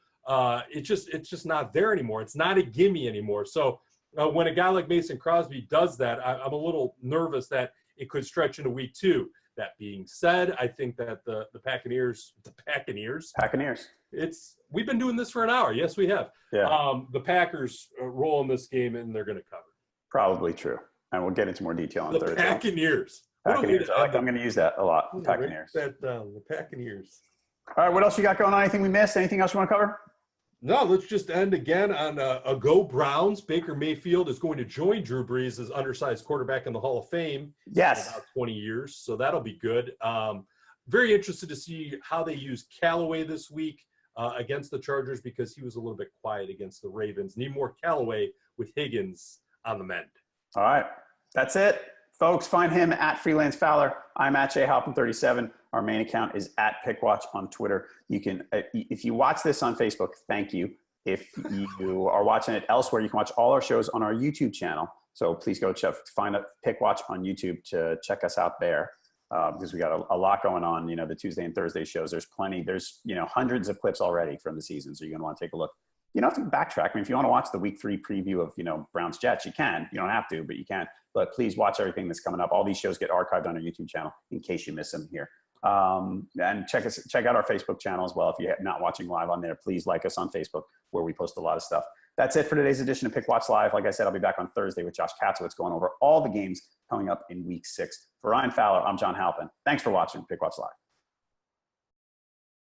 it's just not there anymore. It's not a gimme anymore. So when a guy like Mason Crosby does that, I'm a little nervous that it could stretch into week 2. That being said, I think that the Buccaneers, we've been doing this for an hour. Yes, we have. Yeah. The Packers roll in this game and they're going to cover. Probably true. And we'll get into more detail on Thursday. Buccaneers. I'm going to use that a lot. The Buccaneers. The Buccaneers. All right. What else you got going on? Anything we missed? Anything else you want to cover? No, let's just end again on a go Browns. Baker Mayfield is going to join Drew Brees as undersized quarterback in the Hall of Fame. Yes. In about 20 years. So that'll be good. Very interested to see how they use Callaway this week against the Chargers because he was a little bit quiet against the Ravens. Need more Callaway with Higgins on the mend. All right. That's it. Folks, find him at Freelance Fowler. I'm at Halpin37. Our main account is at Pickwatch on Twitter. You can, if you watch this on Facebook, thank you. If you are watching it elsewhere, you can watch all our shows on our YouTube channel. So please go find a Pickwatch on YouTube to check us out there because we got a lot going on. The Tuesday and Thursday shows. There's plenty. There's hundreds of clips already from the season, so you're gonna want to take a look. You don't have to backtrack. If you want to watch the Week 3 preview of Browns Jets, you can. You don't have to, but you can. But please watch everything that's coming up. All these shows get archived on our YouTube channel in case you miss them here. And check out our Facebook channel as well. If you're not watching live on there, please like us on Facebook where we post a lot of stuff. That's it for today's edition of Pickwatch Live. Like I said, I'll be back on Thursday with Josh Katzowitz going over all the games coming up in Week 6. For Ryan Fowler, I'm John Halpin. Thanks for watching Pickwatch Live.